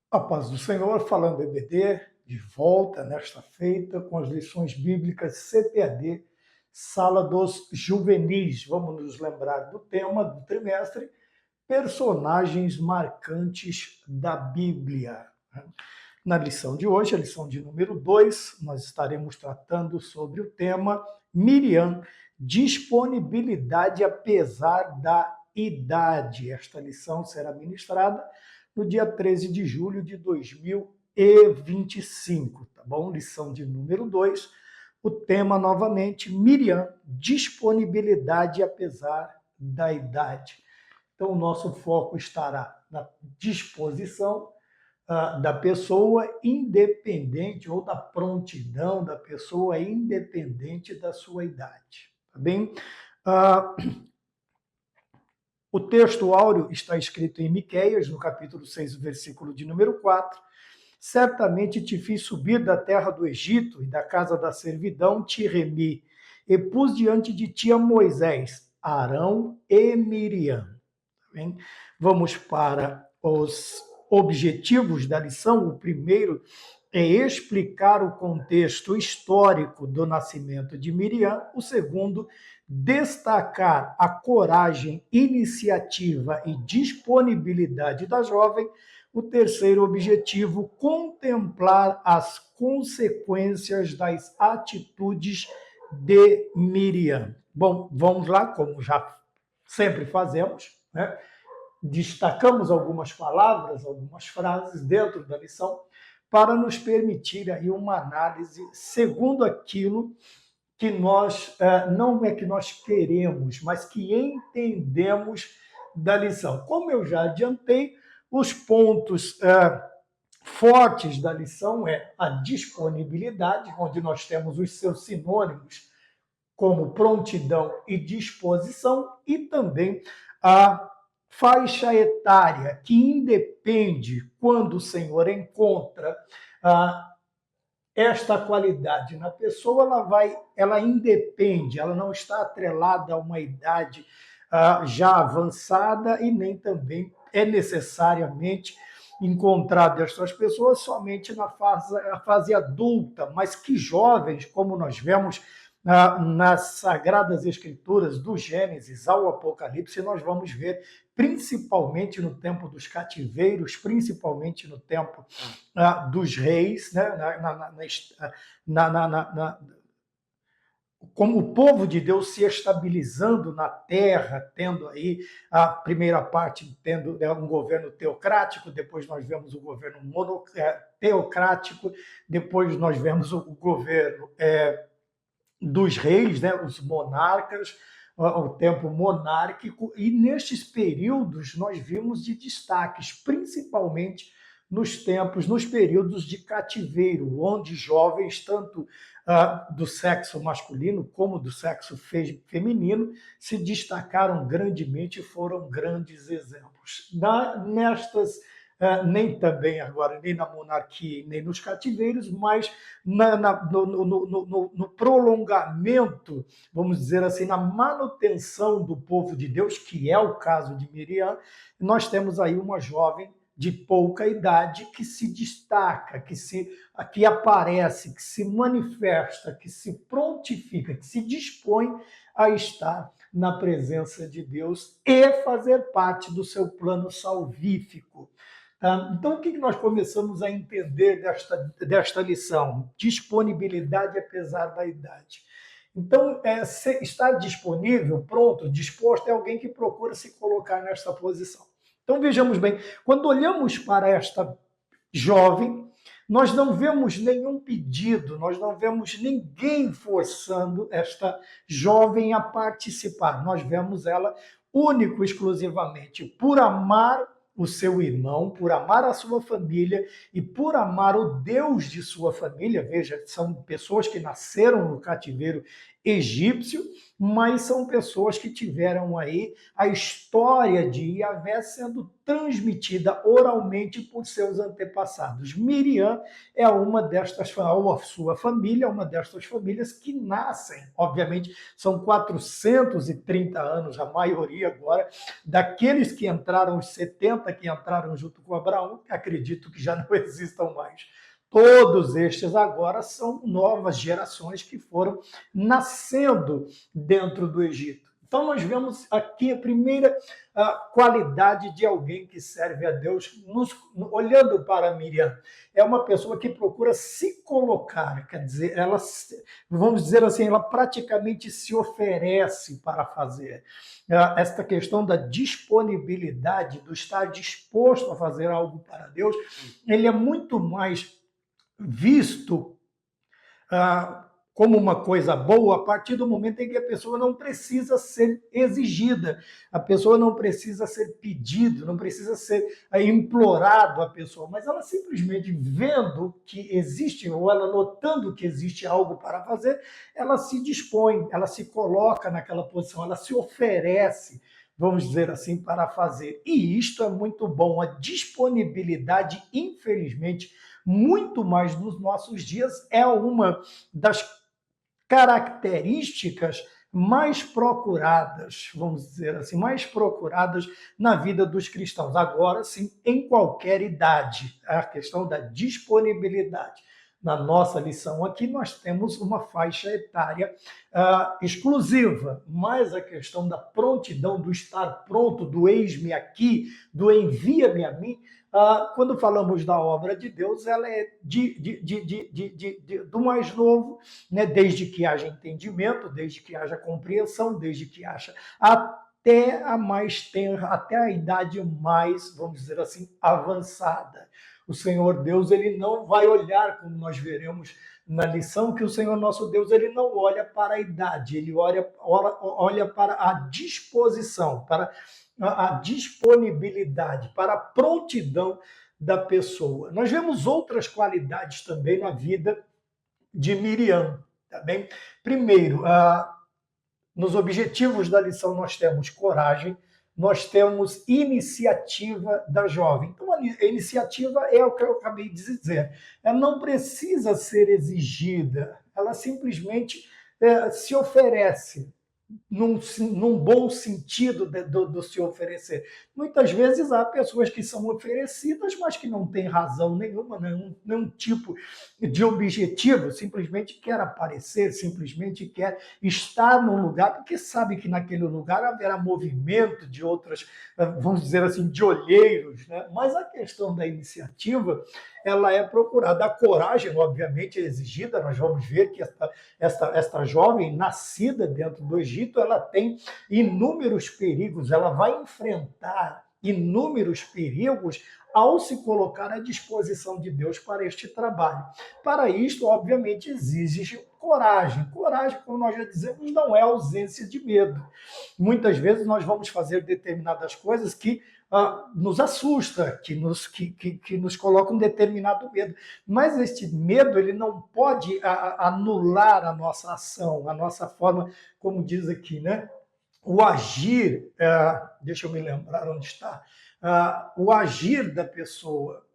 A paz do Senhor, falando EBD, de volta nesta feita com as lições bíblicas CPAD, Sala dos Juvenis. Vamos nos lembrar do tema do trimestre, personagens marcantes da Bíblia. Na lição de hoje, a lição de número 2, nós estaremos tratando sobre o tema Miriam, disponibilidade apesar da idade. Esta lição será ministrada no dia 13 de julho de 2025, tá bom? Lição de número 2, o tema novamente, Miriam, disponibilidade apesar da idade. Então, o nosso foco estará na disposição da pessoa independente ou da prontidão da pessoa independente da sua idade, tá bem? O texto áureo está escrito em Miqueias, no capítulo 6, versículo de número 4. Certamente te fiz subir da terra do Egito e da casa da servidão, te remi, e pus diante de ti a Moisés, Arão e Miriam. Tá bem? Vamos para os objetivos da lição. O primeiro é explicar o contexto histórico do nascimento de Miriam. O segundo, destacar a coragem, iniciativa e disponibilidade da jovem. O terceiro objetivo, contemplar as consequências das atitudes de Miriam. Bom, vamos lá, como já sempre fazemos, né? Destacamos algumas palavras, algumas frases dentro da lição para nos permitir aí uma análise segundo aquilo que nós, não é que nós queremos, mas que entendemos da lição. Como eu já adiantei, os pontos fortes da lição é a disponibilidade, onde nós temos os seus sinônimos como prontidão e disposição, e também a faixa etária, que independe quando o Senhor encontra esta qualidade na pessoa, ela independe, ela não está atrelada a uma idade já avançada e nem também é necessariamente encontrada estas pessoas somente na fase adulta, mas que jovens, como nós vemos nas Sagradas Escrituras, do Gênesis ao Apocalipse, nós vamos ver, principalmente no tempo dos cativeiros, principalmente no tempo dos reis, né? Como o povo de Deus se estabilizando na terra, tendo aí a primeira parte, tendo um governo teocrático, depois nós vemos o governo teocrático, depois nós vemos o governo dos reis, né, os monarcas, o tempo monárquico, e nestes períodos nós vimos de destaques, principalmente nos períodos de cativeiro, onde jovens, tanto do sexo masculino como do sexo feminino, se destacaram grandemente e foram grandes exemplos. Nem também agora, nem na monarquia, nem nos cativeiros, mas no prolongamento, vamos dizer assim, na manutenção do povo de Deus, que é o caso de Miriam, nós temos aí uma jovem de pouca idade que se destaca, que aparece, que se manifesta, que se prontifica, que se dispõe a estar na presença de Deus e fazer parte do seu plano salvífico. Então, o que nós começamos a entender desta lição? Disponibilidade apesar da idade. Então, estar disponível, pronto, disposto, é alguém que procura se colocar nesta posição. Então, vejamos bem, quando olhamos para esta jovem, nós não vemos nenhum pedido, nós não vemos ninguém forçando esta jovem a participar. Nós vemos ela único, exclusivamente, por amar o seu irmão, por amar a sua família e por amar o Deus de sua família. Veja, são pessoas que nasceram no cativeiro egípcio, mas são pessoas que tiveram aí a história de Yahvé sendo transmitida oralmente por seus antepassados. Miriam é uma destas, ou a sua família, uma destas famílias que nascem, obviamente, são 430 anos, a maioria agora, daqueles que entraram, os 70 que entraram junto com Abraão, acredito que já não existam mais. Todos estes agora são novas gerações que foram nascendo dentro do Egito. Então, nós vemos aqui a primeira qualidade de alguém que serve a Deus, olhando para Miriam. É uma pessoa que procura se colocar, quer dizer, ela, vamos dizer assim, ela praticamente se oferece para fazer. Esta questão da disponibilidade, do estar disposto a fazer algo para Deus, ele é muito mais visto como uma coisa boa a partir do momento em que a pessoa não precisa ser exigida, a pessoa não precisa ser pedido, não precisa ser implorado a pessoa, mas ela simplesmente vendo que existe, ou ela notando que existe algo para fazer, ela se dispõe, ela se coloca naquela posição, ela se oferece, vamos dizer assim, para fazer. E isto é muito bom, a disponibilidade, infelizmente, muito mais nos nossos dias, é uma das características mais procuradas, vamos dizer assim, mais procuradas na vida dos cristãos. Agora, sim, em qualquer idade, a questão da disponibilidade. Na nossa lição aqui, nós temos uma faixa etária exclusiva, mas a questão da prontidão, do estar pronto, do eis-me aqui, do envia-me a mim, quando falamos da obra de Deus, ela é do mais novo, né? Desde que haja entendimento, desde que haja compreensão, desde que haja até a mais tenra, até a idade mais, vamos dizer assim, avançada. O Senhor Deus, ele não vai olhar, como nós veremos na lição, que o Senhor nosso Deus, ele não olha para a idade, ele olha para a disposição, para a disponibilidade, para a prontidão da pessoa. Nós vemos outras qualidades também na vida de Miriam, tá bem? Primeiro, nos objetivos da lição nós temos coragem, nós temos iniciativa da jovem. Então, a iniciativa é o que eu acabei de dizer. Ela não precisa ser exigida, ela simplesmente se oferece, num bom sentido do se oferecer. Muitas vezes há pessoas que são oferecidas, mas que não têm razão nenhuma, nenhum tipo de objetivo, simplesmente quer aparecer, simplesmente quer estar num lugar, porque sabe que naquele lugar haverá movimento de outras, vamos dizer assim, de olheiros, né? Mas a questão da iniciativa, ela é procurada. A coragem, obviamente, é exigida. Nós vamos ver que esta jovem, nascida dentro do Egito, ela tem inúmeros perigos, ela vai enfrentar inúmeros perigos ao se colocar à disposição de Deus para este trabalho. Para isto, obviamente, exige coragem. Coragem, como nós já dizemos, não é ausência de medo. Muitas vezes nós vamos fazer determinadas coisas que nos assusta, que nos coloca um determinado medo. Mas este medo, ele não pode anular a nossa ação, a nossa forma, como diz aqui, né? O agir, deixa eu me lembrar onde está, o agir da pessoa,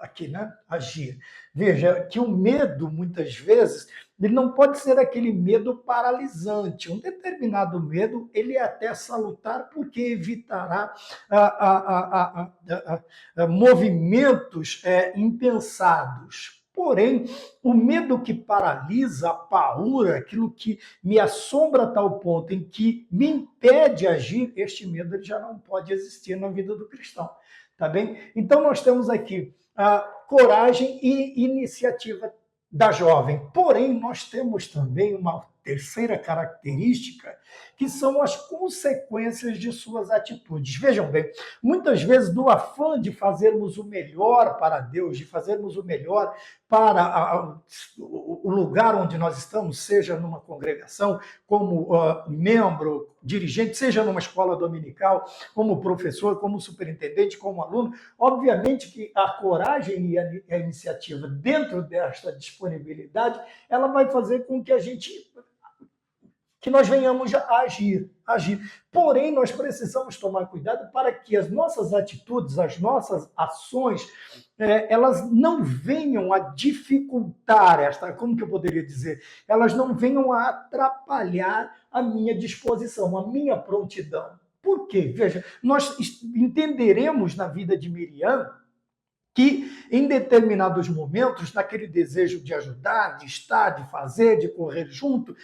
aqui, né? Agir. Veja que o medo, muitas vezes, ele não pode ser aquele medo paralisante. Um determinado medo, ele é até salutar porque evitará movimentos impensados. Porém, o medo que paralisa, apaura, aquilo que me assombra a tal ponto em que me impede de agir, este medo ele já não pode existir na vida do cristão. Tá bem? Então, nós temos aqui a coragem e iniciativa da jovem. Porém, nós temos também uma terceira característica, que são as consequências de suas atitudes. Vejam bem, muitas vezes, no afã de fazermos o melhor para Deus, de fazermos o melhor para o lugar onde nós estamos, seja numa congregação, como membro, dirigente, seja numa escola dominical, como professor, como superintendente, como aluno, obviamente que a coragem e a iniciativa dentro desta disponibilidade, ela vai fazer com que a gente que nós venhamos a agir. Porém, nós precisamos tomar cuidado para que as nossas atitudes, as nossas ações, elas não venham a dificultar como que eu poderia dizer? Elas não venham a atrapalhar a minha disposição, a minha prontidão. Por quê? Veja, nós entenderemos na vida de Miriam que em determinados momentos, naquele desejo de ajudar, de estar, de fazer, de correr junto,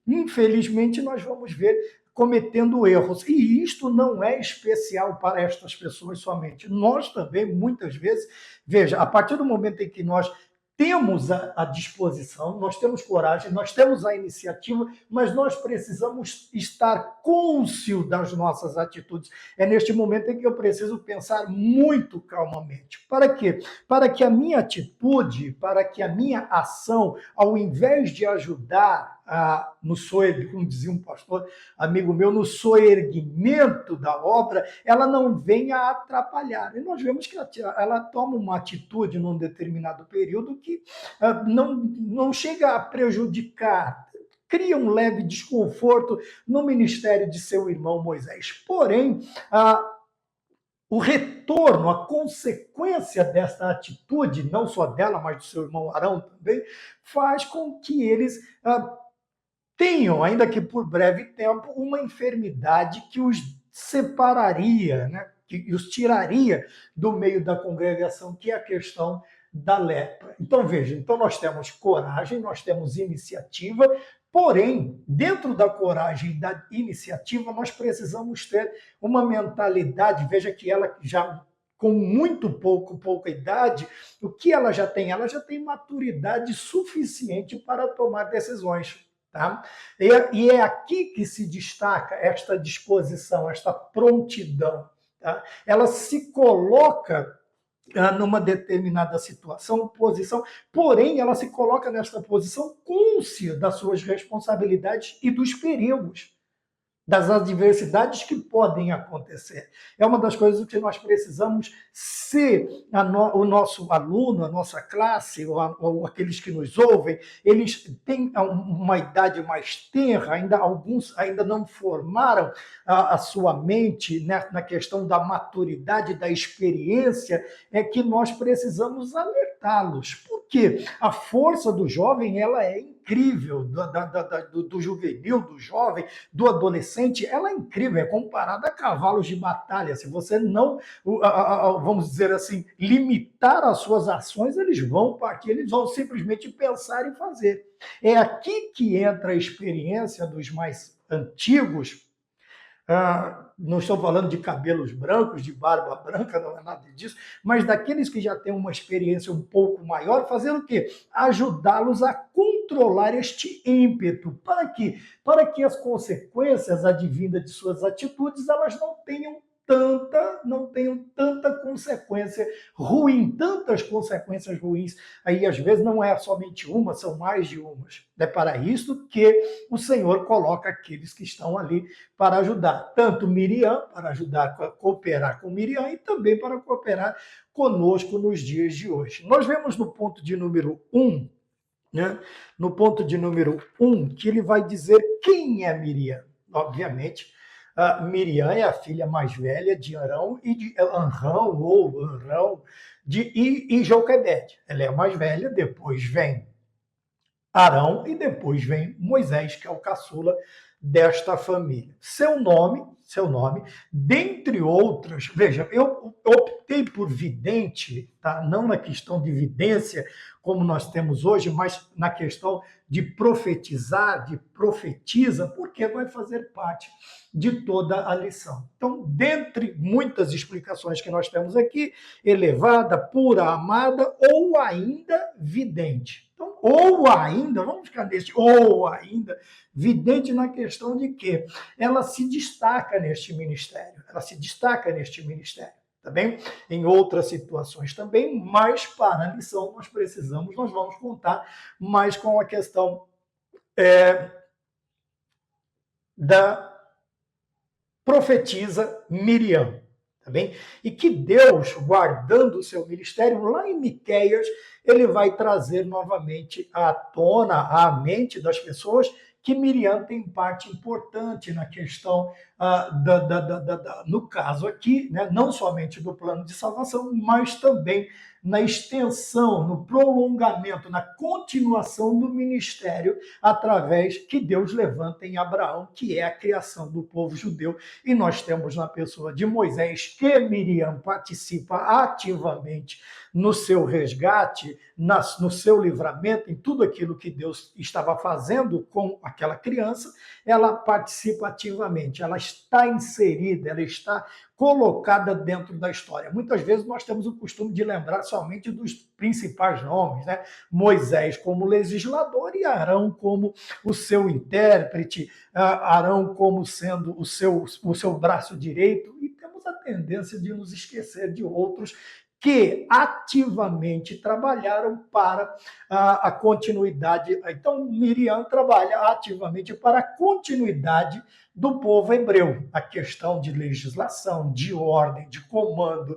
infelizmente nós vamos ver cometendo erros. E isto não é especial para estas pessoas somente. Nós também, muitas vezes, veja, a partir do momento em que nós temos a disposição, nós temos coragem, nós temos a iniciativa, mas nós precisamos estar cônscio das nossas atitudes. É neste momento em que eu preciso pensar muito calmamente. Para quê? Para que a minha atitude, para que a minha ação, ao invés de ajudar como dizia um pastor amigo meu, no soerguimento da obra, ela não venha a atrapalhar. E nós vemos que ela toma uma atitude num determinado período que não chega a prejudicar, cria um leve desconforto no ministério de seu irmão Moisés. Porém, o retorno, a consequência dessa atitude, não só dela, mas do seu irmão Arão também, faz com que eles tenham, ainda que por breve tempo, uma enfermidade que os separaria, né? Que os tiraria do meio da congregação, que é a questão da lepra. Então, veja, nós temos coragem, nós temos iniciativa, porém, dentro da coragem e da iniciativa, nós precisamos ter uma mentalidade, veja que ela já com muito pouca idade, o que ela já tem? Ela já tem maturidade suficiente para tomar decisões. Tá? E é aqui que se destaca esta disposição, esta prontidão. Tá? Ela se coloca numa determinada situação, posição, porém ela se coloca nesta posição cônscia das suas responsabilidades e dos perigos, das adversidades que podem acontecer. É uma das coisas que nós precisamos ser, o nosso aluno, a nossa classe, ou aqueles que nos ouvem, eles têm uma idade mais tenra, alguns ainda não formaram a sua mente, né, na questão da maturidade, da experiência, é que nós precisamos alertá-los. Por quê? A força do jovem, ela é incrível, do juvenil, do jovem, do adolescente, ela é incrível, é comparada a cavalos de batalha. Se você não, vamos dizer assim, limitar as suas ações, eles vão partir, eles vão simplesmente pensar e fazer. É aqui que entra a experiência dos mais antigos. Não estou falando de cabelos brancos, de barba branca, não é nada disso, mas daqueles que já têm uma experiência um pouco maior, fazendo o quê? Ajudá-los a controlar este ímpeto. Para quê? Para que as consequências advindas de suas atitudes, elas não tenham tanta consequência ruim, tantas consequências ruins. Aí, às vezes, não é somente uma, são mais de umas. É para isso que o Senhor coloca aqueles que estão ali para ajudar, tanto Miriam, para ajudar a cooperar com Miriam, e também para cooperar conosco nos dias de hoje. Nós vemos no ponto de número 1, né? No ponto de número 1, que ele vai dizer quem é Miriam. Obviamente, Miriam é a filha mais velha de Arão e de Arão e Joquebede. Ela é a mais velha, depois vem Arão e depois vem Moisés, que é o caçula desta família. Seu nome, dentre outras, veja, eu optei por vidente, tá? Não na questão de vidência, como nós temos hoje, mas na questão de profetizar, de profetiza, porque vai fazer parte de toda a lição. Então, dentre muitas explicações que nós temos aqui, elevada, pura, amada ou ainda vidente. Então, ou ainda, vamos ficar neste, ou ainda, vidente na questão de que ela se destaca neste ministério, tá bem? Em outras situações também, mas para a lição nós vamos contar mais com a questão da profetisa Miriam, tá bem? E que Deus, guardando o seu ministério, lá em Miqueias, ele vai trazer novamente à tona, à mente das pessoas, que Miriam tem parte importante na questão, no caso aqui, né, não somente do plano de salvação, mas também na extensão, no prolongamento, na continuação do ministério através que Deus levanta em Abraão, que é a criação do povo judeu. E nós temos na pessoa de Moisés que Miriam participa ativamente no seu resgate, no seu livramento, em tudo aquilo que Deus estava fazendo com aquela criança, ela participa ativamente, ela está inserida, ela está colocada dentro da história. Muitas vezes nós temos o costume de lembrar somente dos principais nomes, né? Moisés como legislador e Arão como o seu intérprete, Arão como sendo o seu braço direito, e temos a tendência de nos esquecer de outros que ativamente trabalharam para a continuidade. Então, Miriam trabalha ativamente para a continuidade do povo hebreu, a questão de legislação, de ordem, de comando,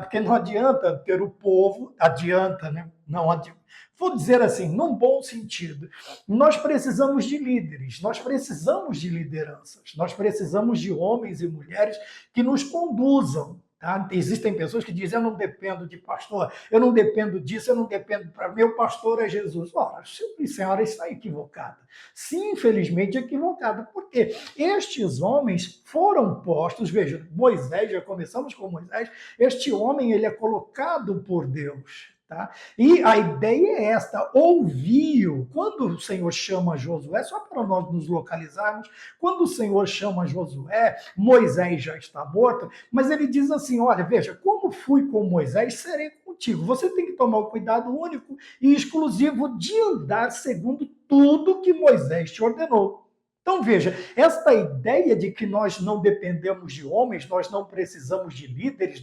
porque não adianta ter o povo, adianta, né? Não adianta. Vou dizer assim, num bom sentido, nós precisamos de líderes, nós precisamos de lideranças, nós precisamos de homens e mulheres que nos conduzam. Tá? Existem pessoas que dizem, eu não dependo de pastor, eu não dependo disso, eu não dependo para meu pastor é Jesus. Ora, senhora, está equivocada. Sim, infelizmente equivocada, porque estes homens foram postos, veja, Moisés, já começamos com Moisés, este homem ele é colocado por Deus. Tá? E a ideia é esta, ouviu, quando o Senhor chama Josué, só para nós nos localizarmos, quando o Senhor chama Josué, Moisés já está morto, mas ele diz assim, olha, veja, como fui com Moisés, serei contigo. Você tem que tomar o cuidado único e exclusivo de andar segundo tudo que Moisés te ordenou. Então, veja, esta ideia de que nós não dependemos de homens, nós não precisamos de líderes,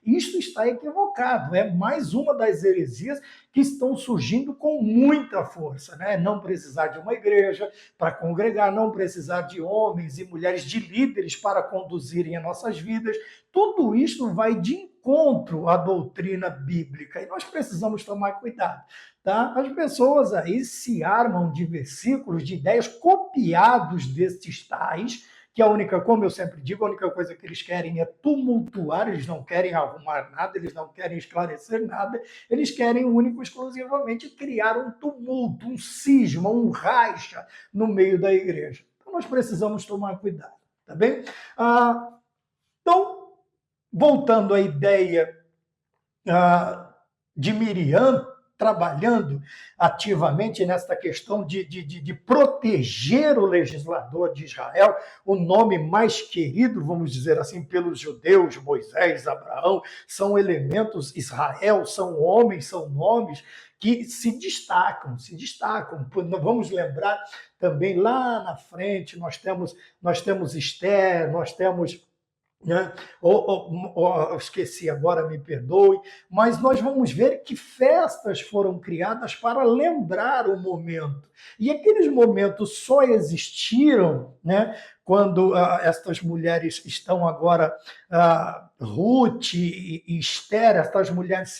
isso está equivocado. É mais uma das heresias que estão surgindo com muita força, né? Não precisar de uma igreja para congregar, não precisar de homens e mulheres, de líderes para conduzirem as nossas vidas. Tudo isso vai de encontro à doutrina bíblica e nós precisamos tomar cuidado. Tá? As pessoas aí se armam de versículos, de ideias copiados destes tais, que a única, como eu sempre digo, a única coisa que eles querem é tumultuar, eles não querem arrumar nada, eles não querem esclarecer nada, eles querem único e exclusivamente criar um tumulto, um cisma, um racha no meio da igreja. Então nós precisamos tomar cuidado, tá bem? Então, voltando à ideia de Miriam, trabalhando ativamente nesta questão de proteger o legislador de Israel, o nome mais querido, vamos dizer assim, pelos judeus, Moisés, Abraão, são elementos, Israel, são homens, são nomes que se destacam. Vamos lembrar também lá na frente, nós temos Esther, nós temos... Né? Esqueci agora, me perdoe, mas nós vamos ver que festas foram criadas para lembrar o momento. E aqueles momentos só existiram, né, quando estas mulheres estão agora, Ruth e Esther, essas mulheres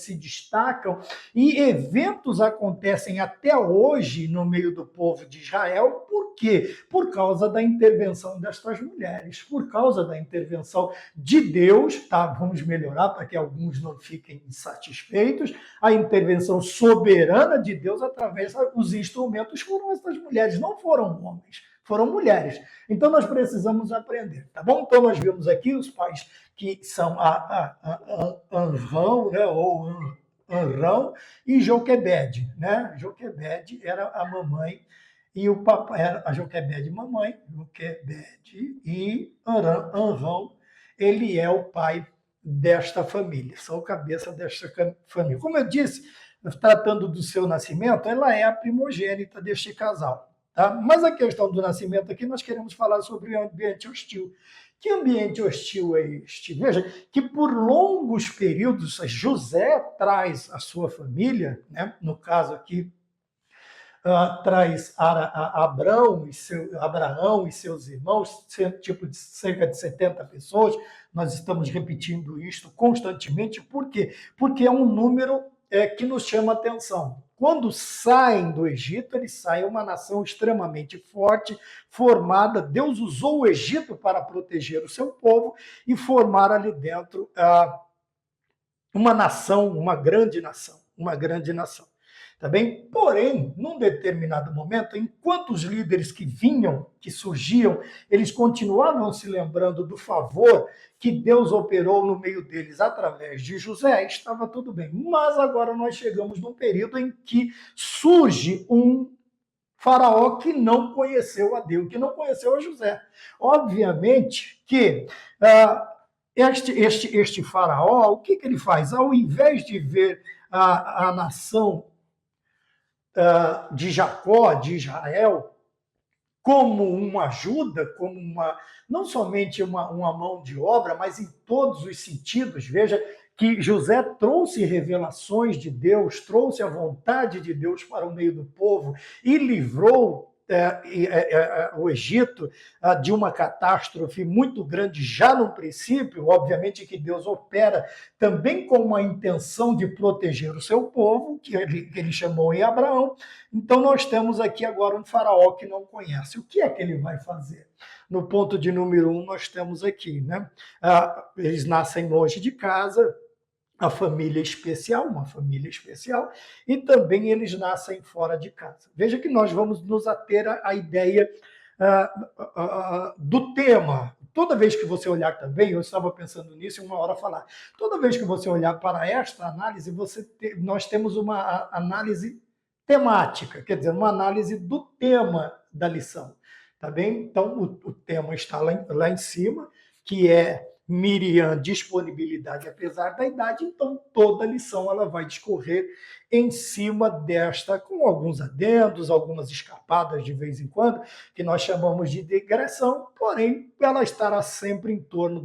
se destacam, e eventos acontecem até hoje no meio do povo de Israel. Por quê? Por causa da intervenção destas mulheres, por causa da intervenção de Deus, tá? Vamos melhorar para que alguns não fiquem insatisfeitos, a intervenção soberana de Deus através dos instrumentos foram essas mulheres, não foram homens, foram mulheres. Então nós precisamos aprender, tá bom? Então nós vimos aqui os pais que são Anrão, né, ou Anrão e Joquebede, né? Joquebede era a mamãe e o papai, era a Joquebede mamãe, Joquebede, e Anrão, ele é o pai desta família, são cabeça desta família. Como eu disse, tratando do seu nascimento, ela é a primogênita deste casal. Tá? Mas a questão do nascimento aqui, nós queremos falar sobre o ambiente hostil. Que ambiente hostil é este? Veja, que por longos períodos, José traz a sua família, né? No caso aqui, traz Abraão e seus irmãos, tipo de cerca de 70 pessoas. Nós estamos repetindo isto constantemente. Por quê? Porque é um número que nos chama atenção. quando saem do Egito, eles saem uma nação extremamente forte, formada. Deus usou o Egito para proteger o seu povo e formar ali dentro uma nação, uma grande nação, uma grande nação. Tá bem? Porém, num determinado momento, enquanto os líderes que vinham, que surgiam, eles continuavam se lembrando do favor que Deus operou no meio deles através de José, estava tudo bem. Mas agora nós chegamos num período em que surge um faraó que não conheceu a Deus, que não conheceu a José. Obviamente que este faraó, o que ele faz? Ao invés de ver a nação de Jacó, de Israel, como uma ajuda, como não somente uma mão de obra, mas em todos os sentidos. Veja que José trouxe revelações de Deus, trouxe a vontade de Deus para o meio do povo e livrou o Egito de uma catástrofe muito grande já no princípio. Obviamente que Deus opera também com uma intenção de proteger o seu povo, que ele chamou em Abraão. Então nós temos aqui agora um faraó que não conhece. O que é que ele vai fazer? No ponto de número 1, nós temos aqui, né? Eles nascem longe de casa, a família especial, uma família especial, e também eles nascem fora de casa. Veja que nós vamos nos ater à ideia do tema. Toda vez que você olhar também, eu estava pensando nisso e uma hora falar, toda vez que você olhar para esta análise, nós temos uma análise temática, quer dizer, uma análise do tema da lição, tá bem? Então, o tema está lá em cima, que é Miriam, disponibilidade apesar da idade, então toda a lição ela vai discorrer em cima desta, com alguns adendos, algumas escapadas de vez em quando, que nós chamamos de digressão, porém ela estará sempre em torno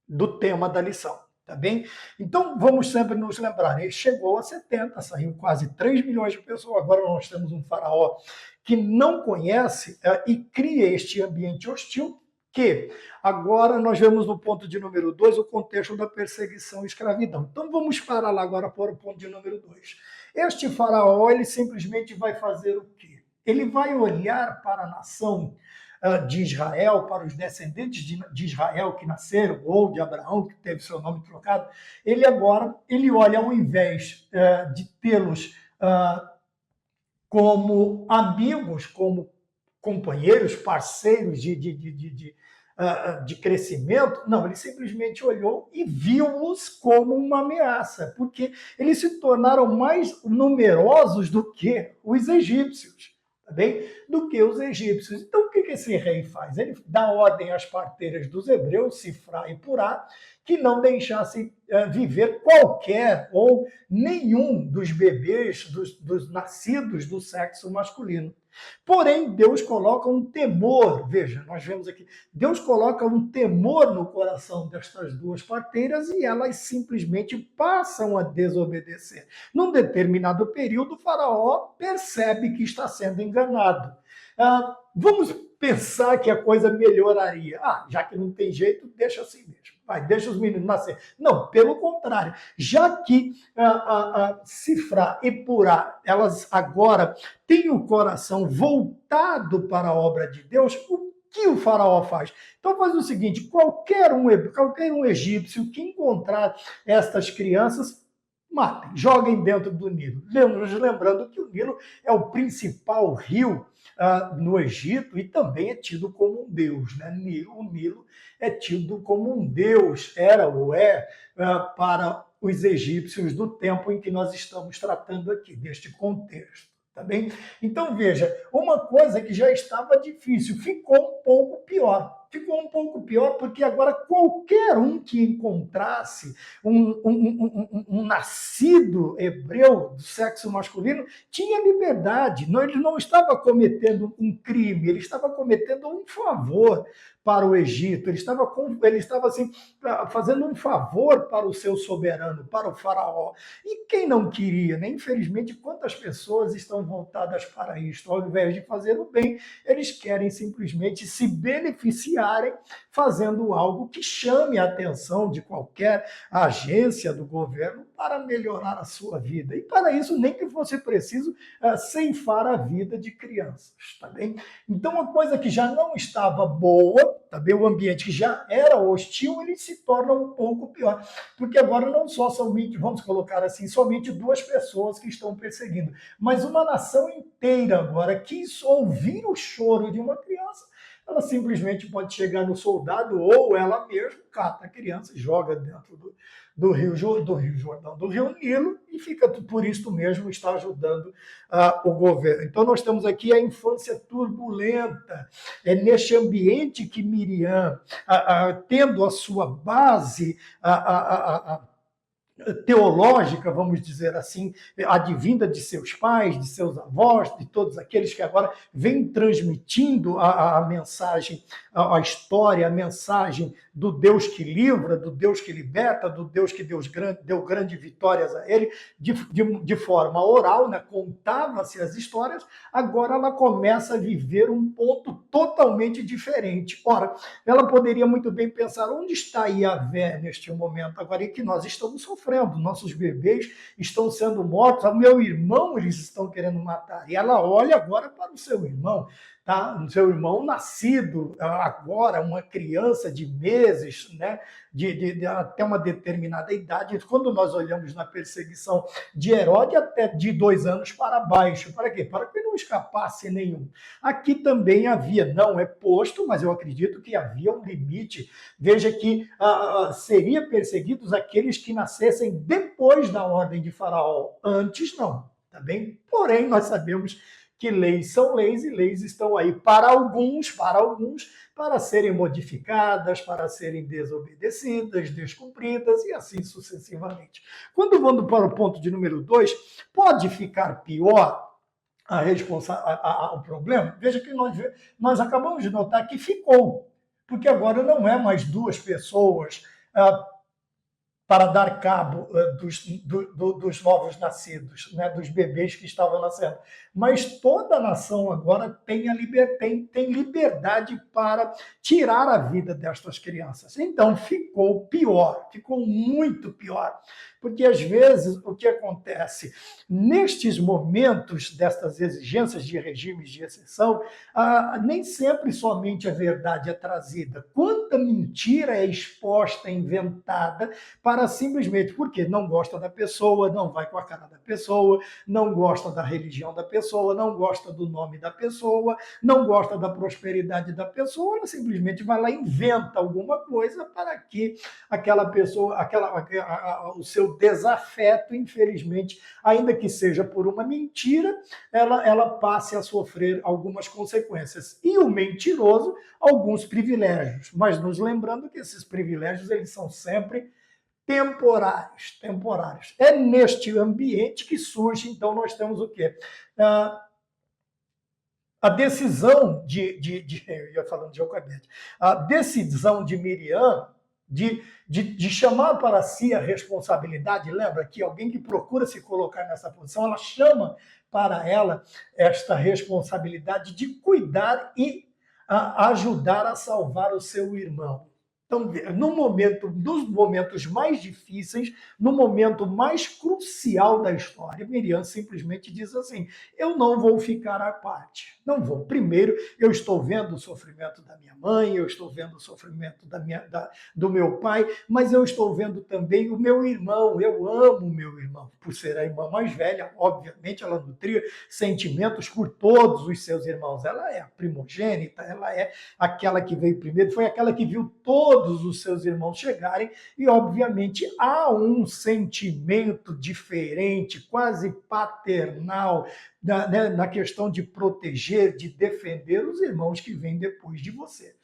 do tema da lição, tá bem? Então vamos sempre nos lembrar, ele chegou a 70, saiu quase 3 milhões de pessoas, agora nós temos um faraó que não conhece e cria este ambiente hostil, que agora nós vemos no ponto de número 2 o contexto da perseguição e escravidão. Então vamos parar lá agora para o ponto de número 2. Este faraó, ele simplesmente vai fazer o quê? Ele vai olhar para a nação de Israel, para os descendentes de Israel que nasceram, ou de Abraão, que teve seu nome trocado. Ele olha, ao invés de tê-los como amigos, como companheiros, parceiros de crescimento, não, ele simplesmente olhou e viu-os como uma ameaça, porque eles se tornaram mais numerosos do que os egípcios, tá bem? Do que os egípcios. Então, o que esse rei faz? Ele dá ordem às parteiras dos hebreus, Sifrá e Purá, que não deixassem viver qualquer ou nenhum dos bebês, dos nascidos do sexo masculino. Porém, Deus coloca um temor, veja, nós vemos aqui, Deus coloca um temor no coração destas duas parteiras e elas simplesmente passam a desobedecer. Num determinado período, o faraó percebe que está sendo enganado. Vamos pensar que a coisa melhoraria. Já que não tem jeito, deixa assim mesmo. Deixa os meninos nascer. Não, pelo contrário. Já que Sifrá e Purá, elas agora têm o coração voltado para a obra de Deus, o que o faraó faz? Então faz o seguinte, qualquer um egípcio que encontrar estas crianças, matem, joguem dentro do Nilo. Lembrando que o Nilo é o principal rio no Egito e também é tido como um deus, né? O Nilo é tido como um deus, era ou é, para os egípcios do tempo em que nós estamos tratando aqui, deste contexto. Tá bem? Então, veja, uma coisa que já estava difícil ficou um pouco pior. Ficou um pouco pior porque agora qualquer um que encontrasse um nascido hebreu do sexo masculino tinha liberdade. Não, ele não estava cometendo um crime, ele estava cometendo um favor para o Egito. Ele estava assim, fazendo um favor para o seu soberano, para o faraó. E quem não queria, né? Infelizmente, quantas pessoas estão voltadas para isto? Ao invés de fazer o bem, eles querem simplesmente se beneficiar iniciarem fazendo algo que chame a atenção de qualquer agência do governo para melhorar a sua vida. E para isso, nem que fosse preciso ceifar a vida de crianças, tá bem? Então, uma coisa que já não estava boa, tá bem? O ambiente que já era hostil, ele se torna um pouco pior, porque agora não só somente, vamos colocar assim, somente duas pessoas que estão perseguindo, mas uma nação inteira agora quis ouvir o choro de uma criança. Ela simplesmente pode chegar no soldado ou ela mesma cata a criança e joga dentro do Rio Jordão, do Rio Nilo, e fica por isso mesmo, está ajudando o governo. Então nós temos aqui a infância turbulenta, é neste ambiente que Miriam, tendo a sua base teológica, vamos dizer assim, advinda de seus pais, de seus avós, de todos aqueles que agora vêm transmitindo a mensagem, a história, a mensagem do Deus que livra, do Deus que liberta, do Deus que deu grandes vitórias a ele, de forma oral, né? Contava-se as histórias, agora ela começa a viver um ponto totalmente diferente. Ora, ela poderia muito bem pensar, onde está Yahvé neste momento, agora em que nós estamos sofrendo, nossos bebês estão sendo mortos, o meu irmão eles estão querendo matar. E ela olha agora para o seu irmão, tá? O seu irmão nascido agora, uma criança de meses, né? Até uma determinada idade. Quando nós olhamos na perseguição de Herodes, até de 2 anos para baixo. Para quê? Para que não escapasse nenhum. Aqui também havia, não é posto, mas eu acredito que havia um limite. Veja que seria perseguidos aqueles que nascessem depois da ordem de Faraó. Antes não, tá bem? Porém, nós sabemos que leis são leis e leis estão aí para alguns, para serem modificadas, para serem desobedecidas, descumpridas e assim sucessivamente. Quando vamos para o ponto de número 2, pode ficar pior o problema? Veja que nós acabamos de notar que ficou, porque agora não é mais 2 pessoas para dar cabo dos novos nascidos, né, dos bebês que estavam nascendo. Mas toda a nação agora tem liberdade para tirar a vida destas crianças. Então ficou pior, ficou muito pior. Porque às vezes o que acontece nestes momentos destas exigências de regimes de exceção, nem sempre somente a verdade é trazida. Quanta mentira é exposta, inventada, para simplesmente porque não gosta da pessoa, não vai com a cara da pessoa, não gosta da religião da pessoa, não gosta do nome da pessoa, não gosta da prosperidade da pessoa, ela simplesmente vai lá e inventa alguma coisa para que aquela pessoa, o seu desafeto, infelizmente, ainda que seja por uma mentira, ela passe a sofrer algumas consequências. E o mentiroso, alguns privilégios. Mas nos lembrando que esses privilégios eles são sempre temporários. É neste ambiente que surge, então, nós temos o quê? A decisão eu ia falando de Joquebede, a decisão de Miriam de chamar para si a responsabilidade, lembra que alguém que procura se colocar nessa posição, ela chama para ela esta responsabilidade de cuidar e ajudar a salvar o seu irmão. Então, nos momentos mais difíceis, no momento mais crucial da história, Miriam simplesmente diz assim, eu não vou ficar à parte, não vou. Primeiro, eu estou vendo o sofrimento da minha mãe, eu estou vendo o sofrimento do meu pai, mas eu estou vendo também o meu irmão, eu amo o meu irmão. Por ser a irmã mais velha, obviamente, ela nutria sentimentos por todos os seus irmãos. Ela é a primogênita, ela é aquela que veio primeiro, foi aquela que viu todos os seus irmãos chegarem e, obviamente, há um sentimento diferente, quase paternal, na questão de proteger, de defender os irmãos que vêm depois de você.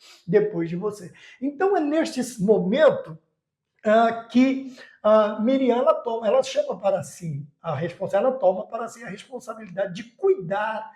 Então, é neste momento que Miriam ela chama para si ela toma para si a responsabilidade de cuidar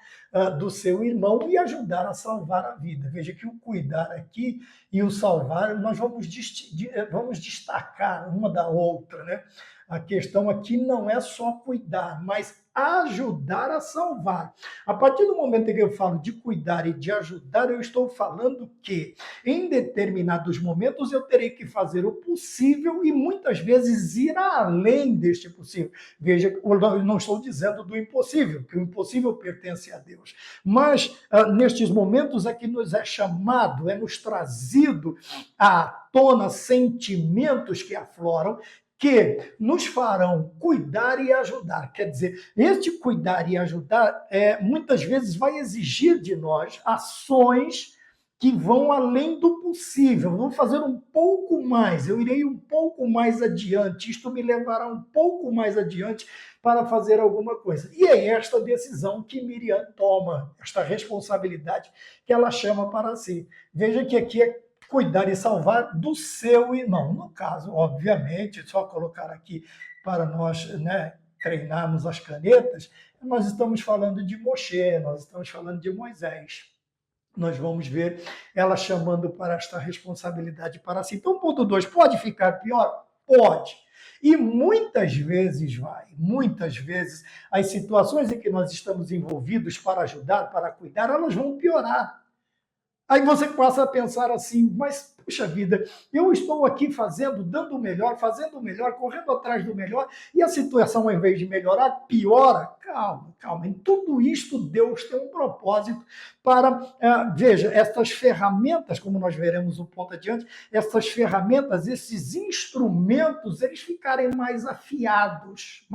do seu irmão e ajudar a salvar a vida. Veja que o cuidar aqui e o salvar, nós vamos destacar uma da outra, né? A questão aqui não é só cuidar, mas ajudar a salvar. A partir do momento em que eu falo de cuidar e de ajudar, eu estou falando que em determinados momentos eu terei que fazer o possível e muitas vezes ir além deste possível. Veja, eu não estou dizendo do impossível, que o impossível pertence a Deus. Mas nestes momentos é que nos é chamado, é nos trazido à tona sentimentos que afloram, que nos farão cuidar e ajudar. Quer dizer, este cuidar e ajudar muitas vezes vai exigir de nós ações que vão além do possível, vão fazer um pouco mais, eu irei um pouco mais adiante, isto me levará um pouco mais adiante para fazer alguma coisa. E é esta decisão que Miriam toma, esta responsabilidade que ela chama para si. Veja que aqui é cuidar e salvar do seu irmão. No caso, obviamente, só colocar aqui para nós, treinarmos as canetas, nós estamos falando de Moshe, nós estamos falando de Moisés. Nós vamos ver ela chamando para esta responsabilidade para si. Então, ponto 2, pode ficar pior? Pode. E muitas vezes muitas vezes, as situações em que nós estamos envolvidos para ajudar, para cuidar, elas vão piorar. Aí você passa a pensar assim, mas, puxa vida, eu estou aqui dando o melhor, fazendo o melhor, correndo atrás do melhor, e a situação, ao invés de melhorar, piora. Calma, calma. Em tudo isto, Deus tem um propósito para, veja, essas ferramentas, como nós veremos um pouco adiante, essas ferramentas, esses instrumentos, eles ficarem mais afiados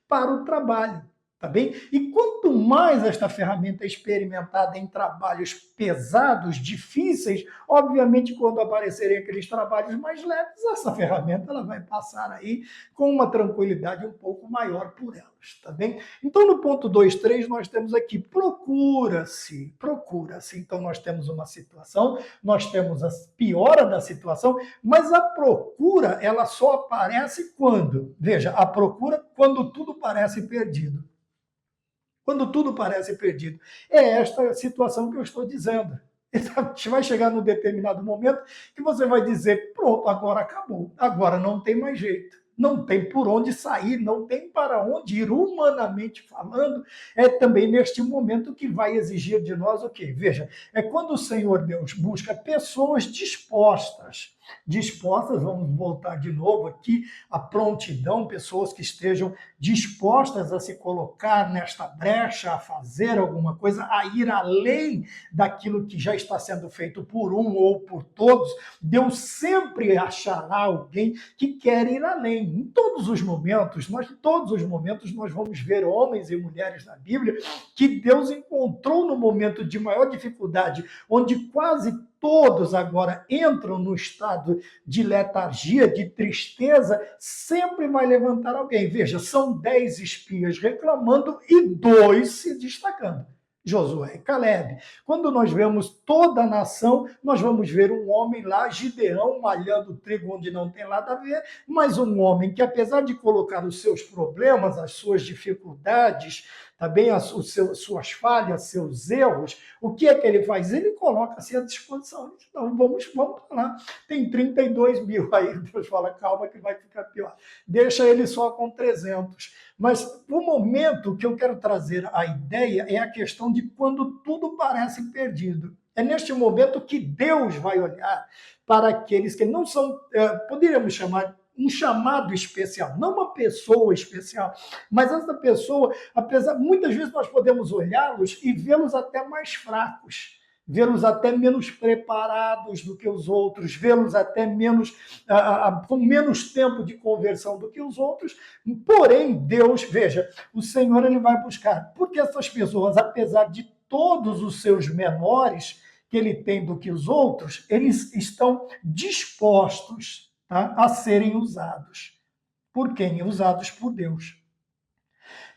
para o trabalho. Tá bem? E quanto mais esta ferramenta é experimentada em trabalhos pesados, difíceis, obviamente, quando aparecerem aqueles trabalhos mais leves, essa ferramenta ela vai passar aí com uma tranquilidade um pouco maior por elas, tá bem? Então, no ponto 2, 3, nós temos aqui, procura-se. Então, nós temos uma situação, nós temos a piora da situação, mas a procura, ela só aparece quando? Veja, a procura quando tudo parece perdido. Quando tudo parece perdido. É esta situação que eu estou dizendo. A gente vai chegar num determinado momento que você vai dizer, pronto, agora acabou, agora não tem mais jeito. Não tem por onde sair, não tem para onde ir, humanamente falando, é também neste momento que vai exigir de nós o quê? Veja, é quando o Senhor Deus busca pessoas dispostas, vamos voltar de novo aqui, a prontidão, pessoas que estejam dispostas a se colocar nesta brecha, a fazer alguma coisa, a ir além daquilo que já está sendo feito por um ou por todos. Deus sempre achará alguém que quer ir além. Em todos os momentos, nós vamos ver homens e mulheres na Bíblia que Deus encontrou no momento de maior dificuldade, onde quase todos agora entram no estado de letargia, de tristeza, sempre vai levantar alguém. Veja, são 10 espias reclamando e 2 se destacando. Josué e Caleb. Quando nós vemos toda a nação, nós vamos ver um homem lá, Gideão, malhando trigo onde não tem nada a ver, mas um homem que, apesar de colocar os seus problemas, as suas dificuldades, também suas falhas, seus erros, o que é que ele faz? Ele coloca-se à disposição. Então, vamos lá. Tem 32 mil. Aí Deus fala, calma que vai ficar pior. Deixa ele só com 300. Mas o momento que eu quero trazer a ideia é a questão de quando tudo parece perdido. É neste momento que Deus vai olhar para aqueles que não são, poderíamos chamar um chamado especial, não uma pessoa especial, mas essa pessoa, apesar, muitas vezes nós podemos olhá-los e vê-los até mais fracos, vê-los até menos preparados do que os outros, vê-los até menos com menos tempo de conversão do que os outros. Porém, Deus, veja, o Senhor ele vai buscar, porque essas pessoas, apesar de todos os seus menores que ele tem do que os outros, eles estão dispostos, tá, a serem usados. Por quem? Usados por Deus.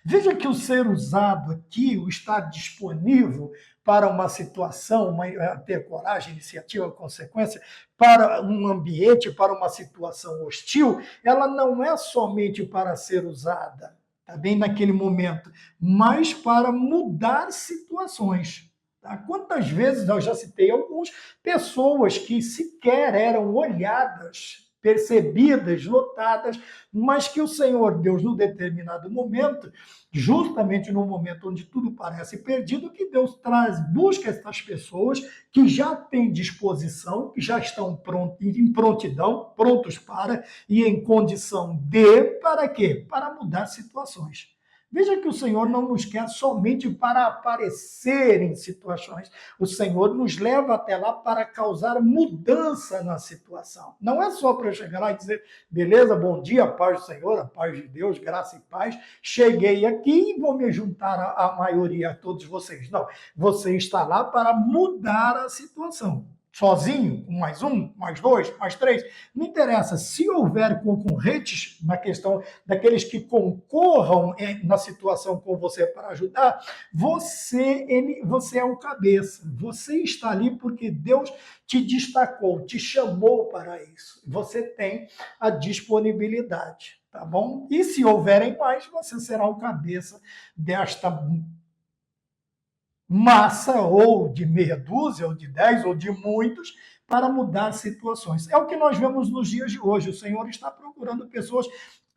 Veja que o ser usado aqui, o estar disponível para uma situação, ter coragem, iniciativa, consequência, para um ambiente, para uma situação hostil, ela não é somente para ser usada, tá bem, naquele momento, mas para mudar situações. Tá? Quantas vezes, eu já citei algumas pessoas que sequer eram olhadas percebidas, notadas, mas que o Senhor Deus, num determinado momento, justamente no momento onde tudo parece perdido, que Deus busca essas pessoas que já têm disposição, que já estão em prontidão, prontos para e em condição de, para quê? Para mudar situações. Veja que o Senhor não nos quer somente para aparecer em situações. O Senhor nos leva até lá para causar mudança na situação. Não é só para eu chegar lá e dizer, beleza, bom dia, paz do Senhor, a paz de Deus, graça e paz. Cheguei aqui e vou me juntar à maioria, a todos vocês. Não, você está lá para mudar a situação. Sozinho, mais um, mais dois, mais três, não interessa. Se houver concorrentes na questão daqueles que concorram na situação com você para ajudar, você é o cabeça. Você está ali porque Deus te destacou, te chamou para isso. Você tem a disponibilidade, tá bom? E se houverem mais, você será o cabeça desta massa, ou de meia dúzia, ou de 10, ou de muitos, para mudar situações. É o que nós vemos nos dias de hoje. O Senhor está procurando pessoas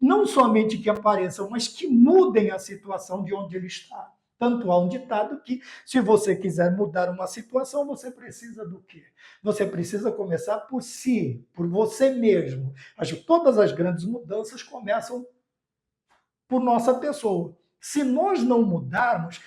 não somente que apareçam, mas que mudem a situação de onde ele está. Tanto há um ditado que, se você quiser mudar uma situação, você precisa do quê? Você precisa começar por si, por você mesmo. Todas as grandes mudanças começam por nossa pessoa. Se nós não mudarmos,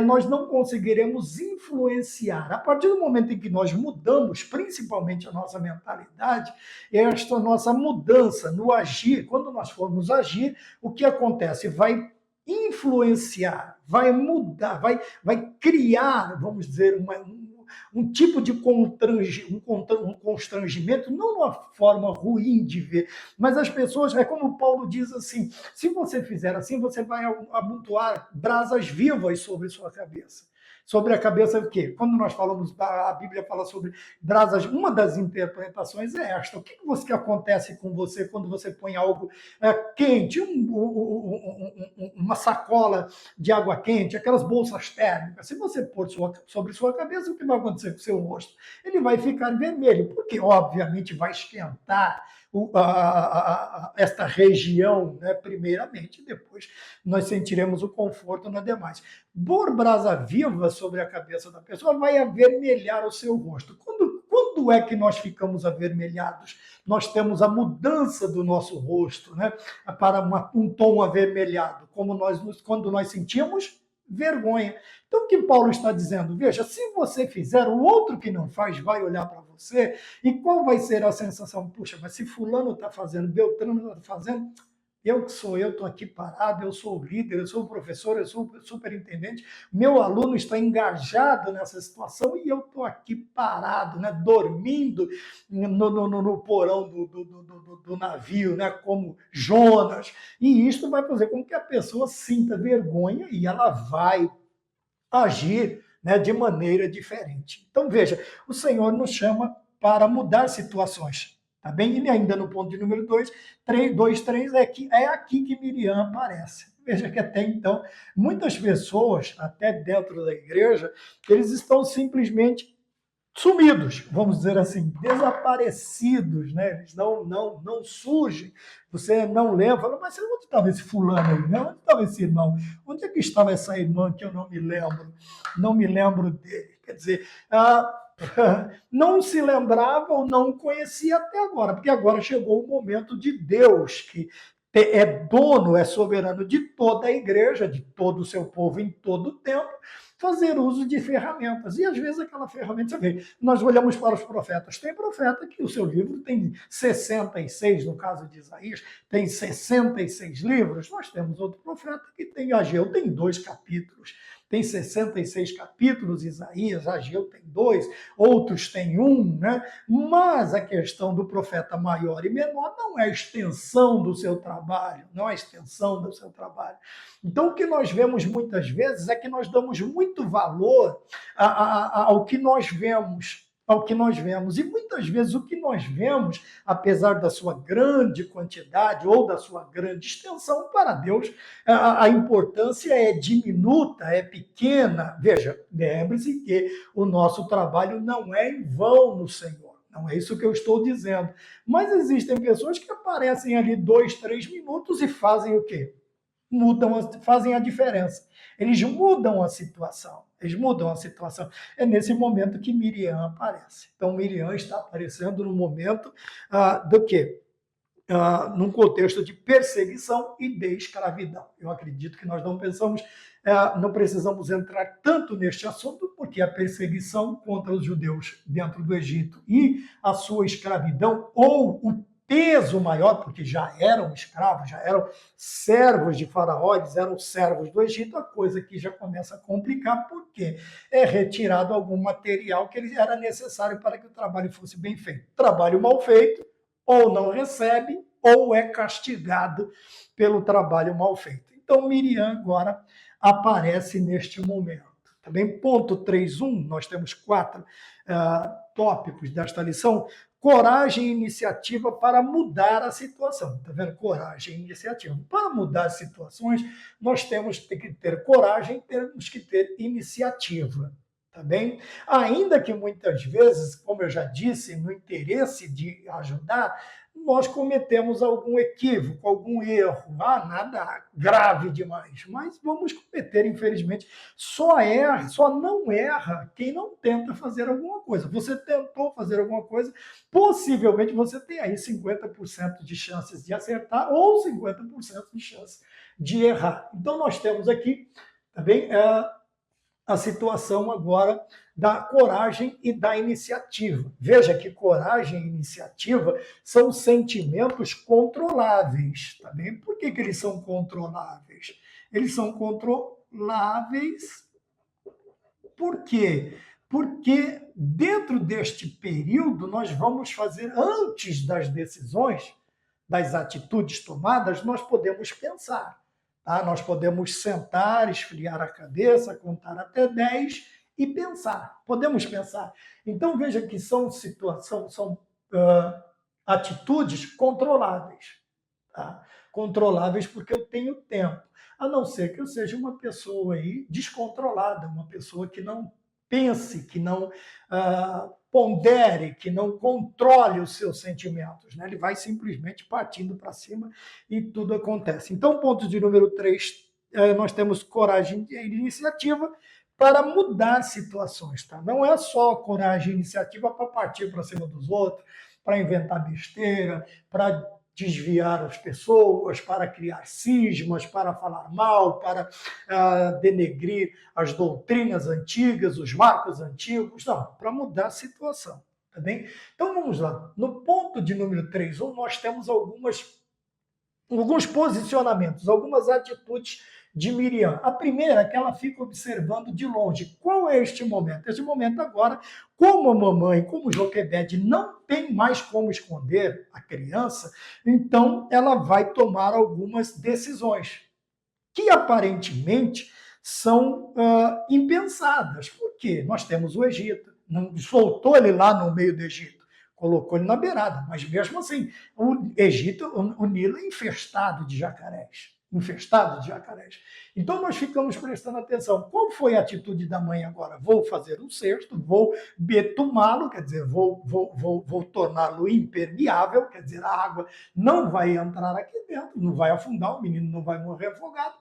nós não conseguiremos influenciar. A partir do momento em que nós mudamos, principalmente a nossa mentalidade, esta nossa mudança no agir, quando nós formos agir, o que acontece? Vai influenciar, vai mudar, vai criar, vamos dizer, um tipo de constrangimento, não uma forma ruim de ver, mas as pessoas, é como Paulo diz assim, se você fizer assim, você vai amontoar brasas vivas sobre sua cabeça. Sobre a cabeça do quê? Quando nós falamos, a Bíblia fala sobre brasas, uma das interpretações é esta. O que acontece com você quando você põe algo quente, uma sacola de água quente, aquelas bolsas térmicas? Se você pôr sobre sua cabeça, o que vai acontecer com o seu rosto? Ele vai ficar vermelho, porque obviamente vai esquentar esta região, né, primeiramente, depois nós sentiremos o conforto nas demais. Pôr brasa viva sobre a cabeça da pessoa vai avermelhar o seu rosto. Quando é que nós ficamos avermelhados? Nós temos a mudança do nosso rosto, né, para um tom avermelhado, quando nós sentimos vergonha. Então, o que Paulo está dizendo? Veja, se você fizer, o outro que não faz vai olhar para você, e qual vai ser a sensação? Puxa, mas se fulano está fazendo, Beltrano está fazendo, eu que sou eu, estou aqui parado, eu sou o líder, eu sou o professor, eu sou o superintendente, meu aluno está engajado nessa situação e eu estou aqui parado, né, dormindo no porão do navio, né, como Jonas, e isto vai fazer com que a pessoa sinta vergonha e ela vai agir, né, de maneira diferente. Então, veja, o Senhor nos chama para mudar situações. Tá bem? E ainda no ponto de número 2, 3, é aqui que Miriam aparece. Veja que até então, muitas pessoas, até dentro da igreja, eles estão simplesmente sumidos, vamos dizer assim, desaparecidos, né? Eles não surgem. Você não lembra, fala, mas onde estava esse fulano aí, né? Onde estava esse irmão? Onde é que estava essa irmã que eu não me lembro? Não me lembro dele. Quer dizer, não se lembrava ou não conhecia até agora, porque agora chegou o momento de Deus, que é dono, é soberano de toda a igreja, de todo o seu povo em todo o tempo, fazer uso de ferramentas. E às vezes aquela ferramenta, você vê, nós olhamos para os profetas. Tem profeta que o seu livro tem 66, no caso de Isaías, tem 66 livros. Nós temos outro profeta que tem Ageu, tem 2 capítulos. Tem 66 capítulos, Isaías, Ageu tem 2, outros têm 1, né? Mas a questão do profeta maior e menor não é a extensão do seu trabalho, não é a extensão do seu trabalho. Então, o que nós vemos muitas vezes é que nós damos muito valor ao que nós vemos, e muitas vezes o que nós vemos, apesar da sua grande quantidade ou da sua grande extensão, para Deus a importância é diminuta, é pequena. Veja, lembre-se que o nosso trabalho não é em vão no Senhor. Não é isso que eu estou dizendo. Mas existem pessoas que aparecem ali 2, 3 minutos e fazem o quê? Fazem a diferença. Eles mudam a situação. Eles mudam a situação. É nesse momento que Miriam aparece. Então, Miriam está aparecendo no momento do quê? Num contexto de perseguição e de escravidão. Eu acredito que nós não precisamos entrar tanto neste assunto, porque a perseguição contra os judeus dentro do Egito e a sua escravidão, ou o peso maior, porque já eram escravos, já eram servos de Faraó, eles eram servos do Egito, a coisa que já começa a complicar, porque é retirado algum material que era necessário para que o trabalho fosse bem feito. Trabalho mal feito, ou não recebe, ou é castigado pelo trabalho mal feito. Então, Miriam agora aparece neste momento. Também, ponto 3.1, nós temos 4 tópicos desta lição. Coragem e iniciativa para mudar a situação. Está vendo? Coragem e iniciativa. Para mudar as situações, nós temos que ter coragem, temos que ter iniciativa. Tá bem? Ainda que muitas vezes, como eu já disse, no interesse de ajudar, nós cometemos algum equívoco, algum erro. Nada grave demais, mas vamos cometer, infelizmente. Só não erra quem não tenta fazer alguma coisa. Você tentou fazer alguma coisa, possivelmente você tem aí 50% de chances de acertar ou 50% de chances de errar. Então, nós temos aqui também a situação agora da coragem e da iniciativa. Veja que coragem e iniciativa são sentimentos controláveis, tá bem? Por que eles são controláveis? Eles são controláveis por quê? Porque dentro deste período nós vamos fazer, antes das decisões, das atitudes tomadas, nós podemos pensar. Nós podemos sentar, esfriar a cabeça, contar até 10 e pensar. Podemos pensar. Então, veja que são atitudes controláveis. Tá? Controláveis porque eu tenho tempo. A não ser que eu seja uma pessoa aí descontrolada, uma pessoa que não pense, que não pondere, que não controle os seus sentimentos. Né? Ele vai simplesmente partindo para cima e tudo acontece. Então, ponto de número 3, nós temos coragem e iniciativa para mudar situações. Tá? Não é só coragem e iniciativa para partir para cima dos outros, para inventar besteira, para desviar as pessoas, para criar cismas, para falar mal, para denegrir as doutrinas antigas, os marcos antigos, não, para mudar a situação, tá bem? Então vamos lá. No ponto de número 3.1, nós temos alguns posicionamentos, algumas atitudes de Miriam. A primeira é que ela fica observando de longe. Qual é este momento? Este momento agora, como a mamãe, como Joquebede não tem mais como esconder a criança, então ela vai tomar algumas decisões que aparentemente são impensadas. Por quê? Nós temos o Egito, não soltou ele lá no meio do Egito, colocou ele na beirada, mas mesmo assim, o Egito, o Nilo é infestado de jacarés. Infestado de jacarés. Então nós ficamos prestando atenção. Qual foi a atitude da mãe agora? Vou fazer um cesto, vou betumá-lo, quer dizer, vou torná-lo impermeável, quer dizer, a água não vai entrar aqui dentro, não vai afundar, o menino não vai morrer afogado,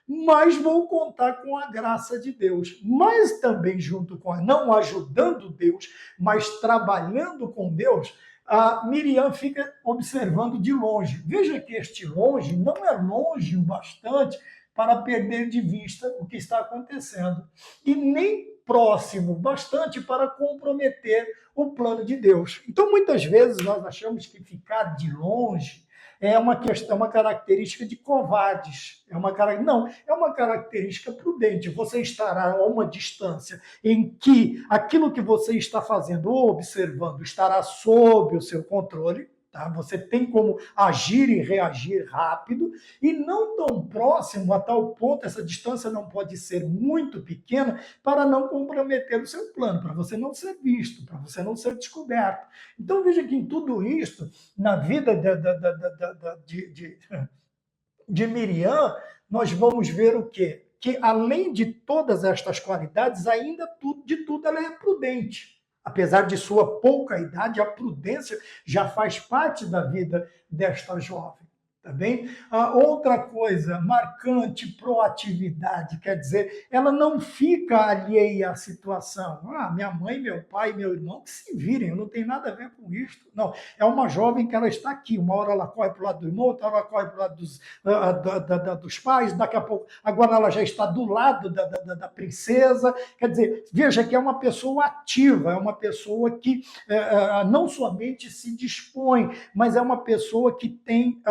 mas vou contar com a graça de Deus. Mas também junto com não ajudando Deus, mas trabalhando com Deus, a Miriam fica observando de longe. Veja que este longe não é longe o bastante para perder de vista o que está acontecendo, e nem próximo bastante para comprometer o plano de Deus. Então, muitas vezes, nós achamos que ficar de longe é uma característica de covardes. Não, é uma característica prudente. Você estará a uma distância em que aquilo que você está fazendo ou observando estará sob o seu controle. Tá? Você tem como agir e reagir rápido e não tão próximo a tal ponto, essa distância não pode ser muito pequena para não comprometer o seu plano, para você não ser visto, para você não ser descoberto. Então veja que em tudo isso, na vida de Miriam, nós vamos ver o quê? Que além de todas estas qualidades, ainda de tudo ela é prudente. Apesar de sua pouca idade, a prudência já faz parte da vida desta jovem. Tá bem? Outra coisa marcante, proatividade, quer dizer, ela não fica alheia à situação. Minha mãe, meu pai, meu irmão, que se virem, eu não tenho nada a ver com isso. Não, é uma jovem que ela está aqui, uma hora ela corre para o lado do irmão, outra hora ela corre para o lado dos pais, daqui a pouco, agora ela já está do lado da princesa. Quer dizer, veja que é uma pessoa ativa, é uma pessoa que não somente se dispõe, mas é uma pessoa que tem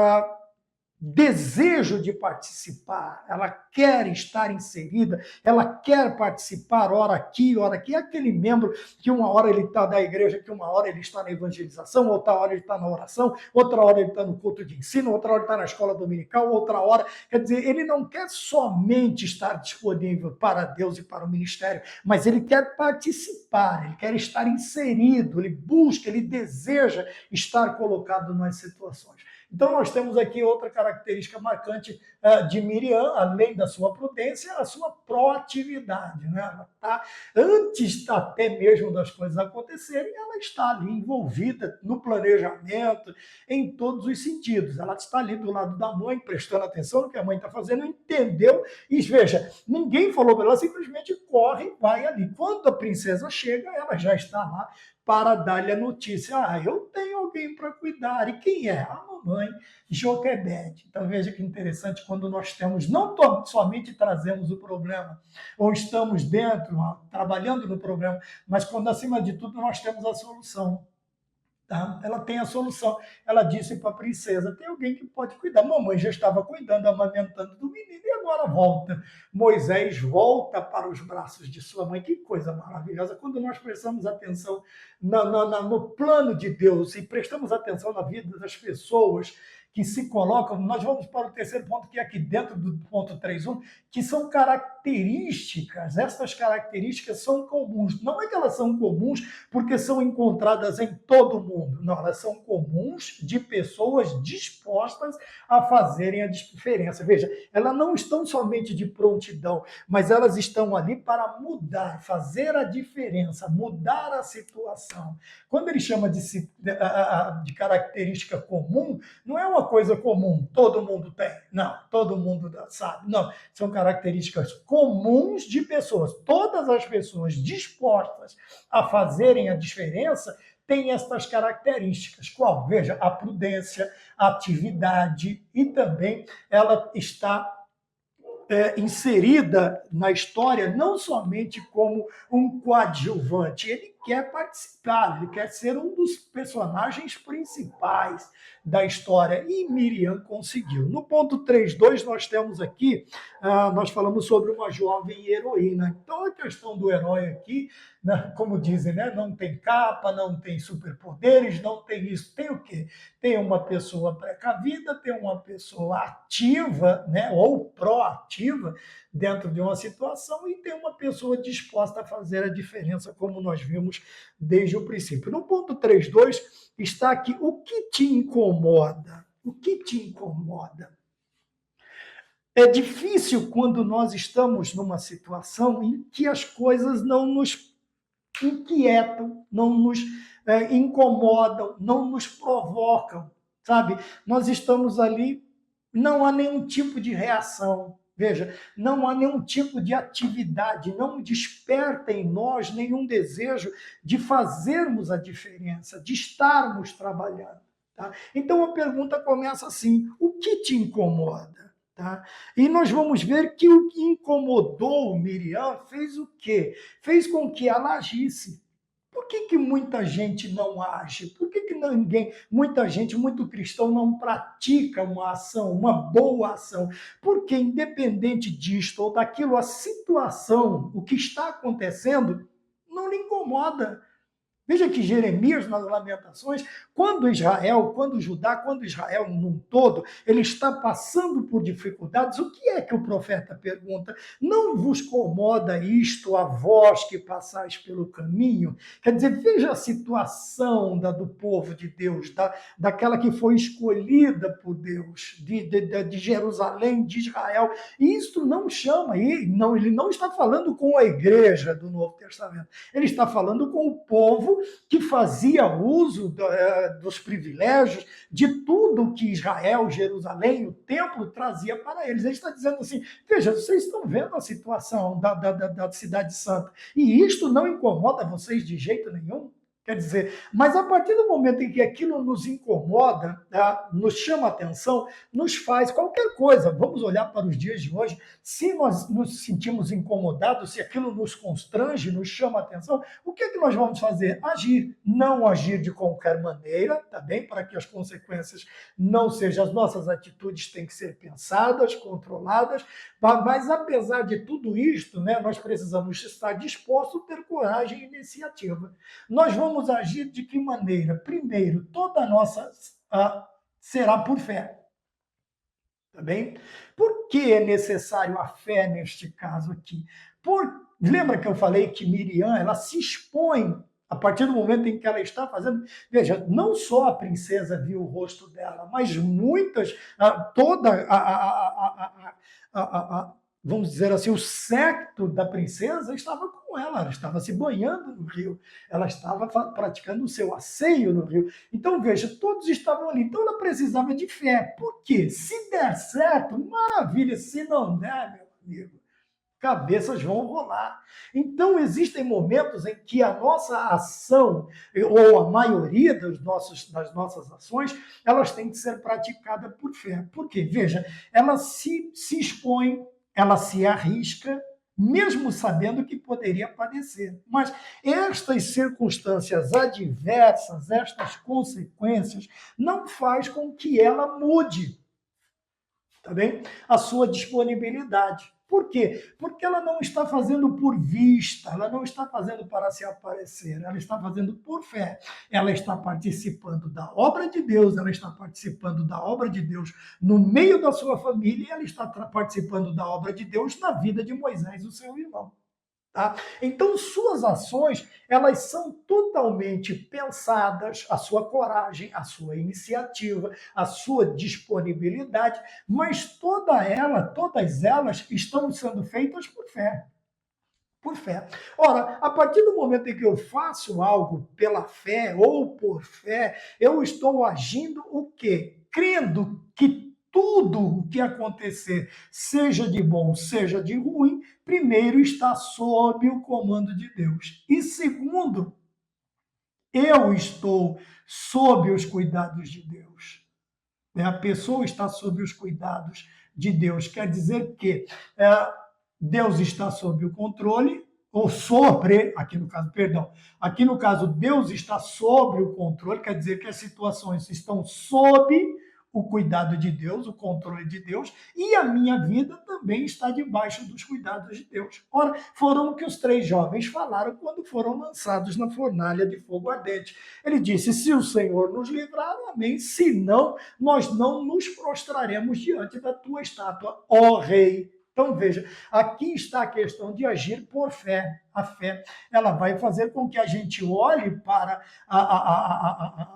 desejo de participar, ela quer estar inserida, ela quer participar, ora aqui, é aquele membro que uma hora ele está da igreja, que uma hora ele está na evangelização, outra hora ele está na oração, outra hora ele está no culto de ensino, outra hora ele está na escola dominical, outra hora, quer dizer, ele não quer somente estar disponível para Deus e para o ministério, mas ele quer participar, ele quer estar inserido, ele busca, ele deseja estar colocado nas situações. Então, nós temos aqui outra característica marcante de Miriam, além da sua prudência, a sua proatividade. Né? Ela está, antes até mesmo das coisas acontecerem, ela está ali envolvida no planejamento, em todos os sentidos. Ela está ali do lado da mãe, prestando atenção no que a mãe está fazendo, entendeu? E veja, ninguém falou para ela, simplesmente corre e vai ali. Quando a princesa chega, ela já está lá para dar-lhe a notícia. Eu tenho alguém para cuidar. E quem é? A mamãe Joquebede. Então veja que interessante quando nós temos, não somente trazemos o problema, ou estamos dentro, trabalhando no problema, mas quando acima de tudo nós temos a solução. Tá? Ela tem a solução. Ela disse para a princesa, tem alguém que pode cuidar. Mamãe já estava cuidando, amamentando do menino, e agora volta. Moisés volta para os braços de sua mãe. Que coisa maravilhosa. Quando nós prestamos atenção no plano de Deus e prestamos atenção na vida das pessoas que se colocam, nós vamos para o terceiro ponto, que é aqui dentro do ponto 3.1, que são características. Essas características são comuns. Não é que elas são comuns porque são encontradas em todo mundo. Não, elas são comuns de pessoas dispostas a fazerem a diferença. Veja, elas não estão somente de prontidão, mas elas estão ali para mudar, fazer a diferença, mudar a situação. Quando ele chama de característica comum, não é uma coisa comum, todo mundo tem. Não, todo mundo sabe. Não, são características comuns de pessoas. Todas as pessoas dispostas a fazerem a diferença têm estas características. Qual? Veja, a prudência, a atividade e também ela está inserida na história não somente como um coadjuvante, ele quer participar, ele quer ser um dos personagens principais da história, e Miriam conseguiu. No ponto 3.2 nós temos aqui, nós falamos sobre uma jovem heroína. Então a questão do herói aqui, né, como dizem, né, não tem capa, não tem superpoderes, não tem isso, tem o quê? Tem uma pessoa precavida, tem uma pessoa ativa, né, ou proativa dentro de uma situação, e tem uma pessoa disposta a fazer a diferença, como nós vimos desde o princípio. No ponto 3.2 está aqui o que te incomoda. O que te incomoda? É difícil quando nós estamos numa situação em que as coisas não nos inquietam, não nos incomodam, não nos provocam, sabe? Nós estamos ali, não há nenhum tipo de reação. Veja, não há nenhum tipo de atividade, não desperta em nós nenhum desejo de fazermos a diferença, de estarmos trabalhando. Tá? Então a pergunta começa assim: o que te incomoda? Tá? E nós vamos ver que o que incomodou Miriam fez o quê? Fez com que ela agisse. Por que muita gente não age? Por que muita gente, muito cristão, não pratica uma ação, uma boa ação? Porque, independente disto ou daquilo, a situação, o que está acontecendo, não lhe incomoda. Veja que Jeremias, nas Lamentações, quando Judá, quando Israel num todo, ele está passando por dificuldades, o que é que o profeta pergunta? Não vos incomoda isto, a vós que passais pelo caminho? Quer dizer, veja a situação do povo de Deus, daquela que foi escolhida por Deus, de Jerusalém, de Israel. E isso não chama, ele não está falando com a igreja do Novo Testamento, ele está falando com o povo que fazia uso dos privilégios, de tudo que Israel, Jerusalém, o templo trazia para eles. Ele está dizendo assim, veja, vocês estão vendo a situação da Cidade Santa, e isto não incomoda vocês de jeito nenhum? Quer dizer, mas a partir do momento em que aquilo nos incomoda, nos chama a atenção, nos faz qualquer coisa. Vamos olhar para os dias de hoje. Se nós nos sentimos incomodados, se aquilo nos constrange, nos chama a atenção, o que é que nós vamos fazer? Agir. Não agir de qualquer maneira, tá bem? Para que as consequências não sejam, as nossas atitudes têm que ser pensadas, controladas, mas apesar de tudo isto, né, nós precisamos estar dispostos a ter coragem e iniciativa. Nós vamos agir de que maneira? Primeiro, toda a nossa será por fé. Tá bem? Por que é necessário a fé neste caso aqui? Lembra que eu falei que Miriam, ela se expõe a partir do momento em que ela está fazendo... Veja, não só a princesa viu o rosto dela, mas muitas, vamos dizer assim, o séquito da princesa estava com ela estava se banhando no rio, ela estava praticando o seu asseio no rio. Então, veja, todos estavam ali. Então, ela precisava de fé. Por quê? Se der certo, maravilha. Se não der, meu amigo, cabeças vão rolar. Então, existem momentos em que a nossa ação, ou a maioria das nossas ações, elas têm que ser praticadas por fé. Por quê? Veja, ela se expõe, ela se arrisca, mesmo sabendo que poderia padecer. Mas estas circunstâncias adversas, estas consequências, não faz com que ela mude, tá bem? A sua disponibilidade. Por quê? Porque ela não está fazendo por vista, ela não está fazendo para se aparecer, ela está fazendo por fé. Ela está participando da obra de Deus, ela está participando da obra de Deus no meio da sua família, e ela está participando da obra de Deus na vida de Moisés, o seu irmão. Tá? Então, suas ações, elas são totalmente pensadas, a sua coragem, a sua iniciativa, a sua disponibilidade, mas todas elas estão sendo feitas por fé. Por fé. Ora, a partir do momento em que eu faço algo pela fé ou por fé, eu estou agindo o quê? Crendo que tudo o que acontecer, seja de bom, seja de ruim, primeiro está sob o comando de Deus. E segundo, eu estou sob os cuidados de Deus. A pessoa está sob os cuidados de Deus. Quer dizer que Deus está sob o controle, ou sobre, aqui no caso, Deus está sobre o controle, quer dizer que as situações estão sob o cuidado de Deus, o controle de Deus, e a minha vida também está debaixo dos cuidados de Deus. Ora, foram o que os 3 jovens falaram quando foram lançados na fornalha de fogo ardente. Ele disse, se o Senhor nos livrar, amém, se não, nós não nos prostraremos diante da tua estátua, ó Rei. Então, veja, aqui está a questão de agir por fé. A fé, ela vai fazer com que a gente olhe para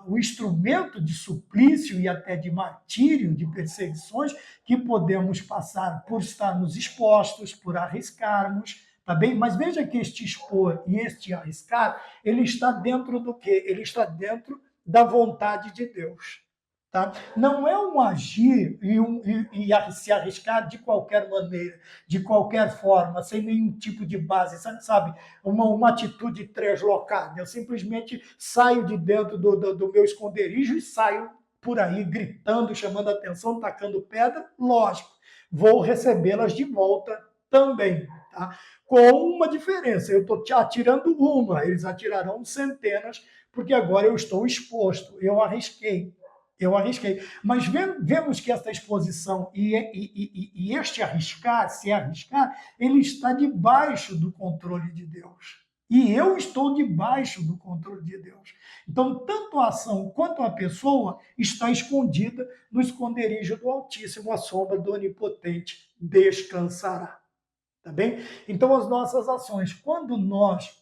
o instrumento de suplício e até de martírio, de perseguições, que podemos passar por estarmos expostos, por arriscarmos, tá bem? Mas veja que este expor e este arriscar, ele está dentro do quê? Ele está dentro da vontade de Deus. Tá? Não é um agir e se arriscar de qualquer maneira, de qualquer forma, sem nenhum tipo de base, sabe? Uma atitude translocada. Eu simplesmente saio de dentro do meu esconderijo e saio por aí gritando, chamando a atenção, tacando pedra. Lógico, vou recebê-las de volta também. Tá? Com uma diferença, eu estou atirando uma, eles atirarão centenas, porque agora eu estou exposto, eu arrisquei. Mas vemos que essa exposição e este arriscar, se arriscar, ele está debaixo do controle de Deus. E eu estou debaixo do controle de Deus. Então, tanto a ação quanto a pessoa está escondida no esconderijo do Altíssimo, a sombra do Onipotente descansará. Tá bem? Então, as nossas ações, quando nós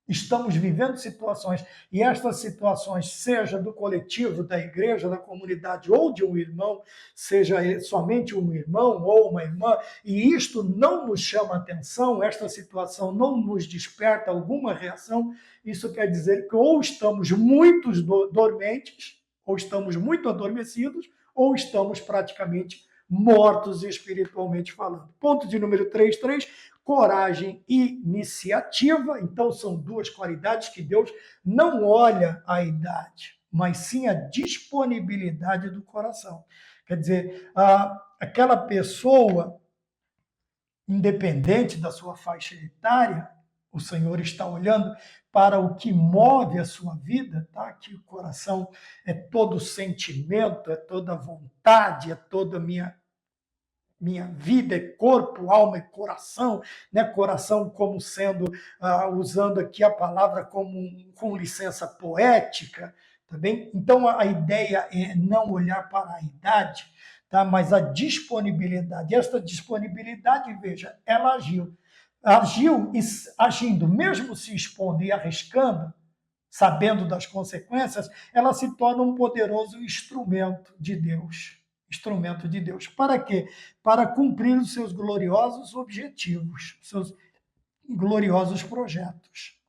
estamos vivendo situações, e estas situações, seja do coletivo, da igreja, da comunidade, ou de um irmão, seja somente um irmão ou uma irmã, e isto não nos chama atenção, esta situação não nos desperta alguma reação, isso quer dizer que ou estamos muito dormentes, ou estamos muito adormecidos, ou estamos praticamente mortos espiritualmente falando. Ponto de número 33, coragem e iniciativa. Então, são duas qualidades que Deus não olha a idade, mas sim a disponibilidade do coração. Quer dizer, aquela pessoa, independente da sua faixa etária, o Senhor está olhando para o que move a sua vida, tá? Que o coração é todo sentimento, é toda vontade, é toda minha vida é corpo, alma e coração, né? Coração como sendo, usando aqui a palavra com licença poética, tá bem? Então a ideia é não olhar para a idade, tá? Mas a disponibilidade. Esta disponibilidade, veja, ela agindo, mesmo se expondo e arriscando, sabendo das consequências, ela se torna um poderoso instrumento de Deus. Instrumento de Deus. Para quê? Para cumprir os seus gloriosos objetivos, seus gloriosos projetos.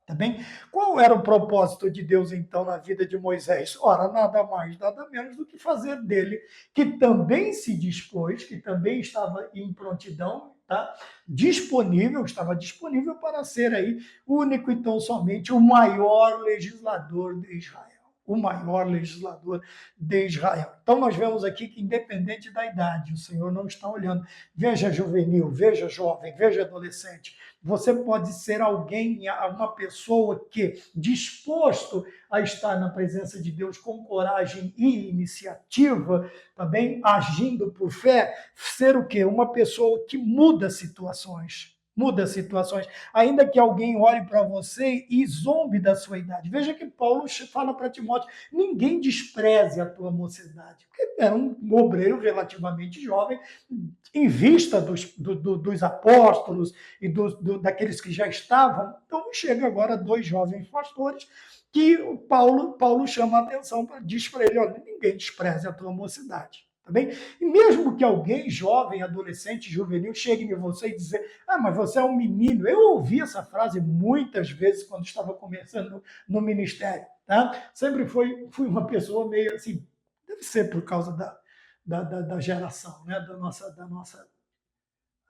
Tá bem? Qual era o propósito de Deus, então, na vida de Moisés? Ora, nada mais, nada menos do que fazer dele, que também se dispôs, que também estava em prontidão, tá? Estava disponível para ser aí o único e tão somente o maior legislador de Israel. O maior legislador de Israel. Então, nós vemos aqui que, independente da idade, o Senhor não está olhando. Veja juvenil, veja jovem, veja adolescente. Você pode ser alguém, uma pessoa que, disposto a estar na presença de Deus com coragem e iniciativa, também agindo por fé, ser o quê? Uma pessoa que muda situações. Muda situações, ainda que alguém olhe para você e zombe da sua idade. Veja que Paulo fala para Timóteo, ninguém despreze a tua mocidade, porque era um obreiro relativamente jovem, em vista dos apóstolos e daqueles que já estavam. Então chega agora dois jovens pastores que Paulo chama a atenção, diz para ele, olha, ninguém despreze a tua mocidade. Tá bem? E mesmo que alguém jovem, adolescente, juvenil, chegue em você e dizer, mas você é um menino. Eu ouvi essa frase muitas vezes quando estava começando no ministério. Tá? Sempre fui uma pessoa meio assim, deve ser por causa da geração, né?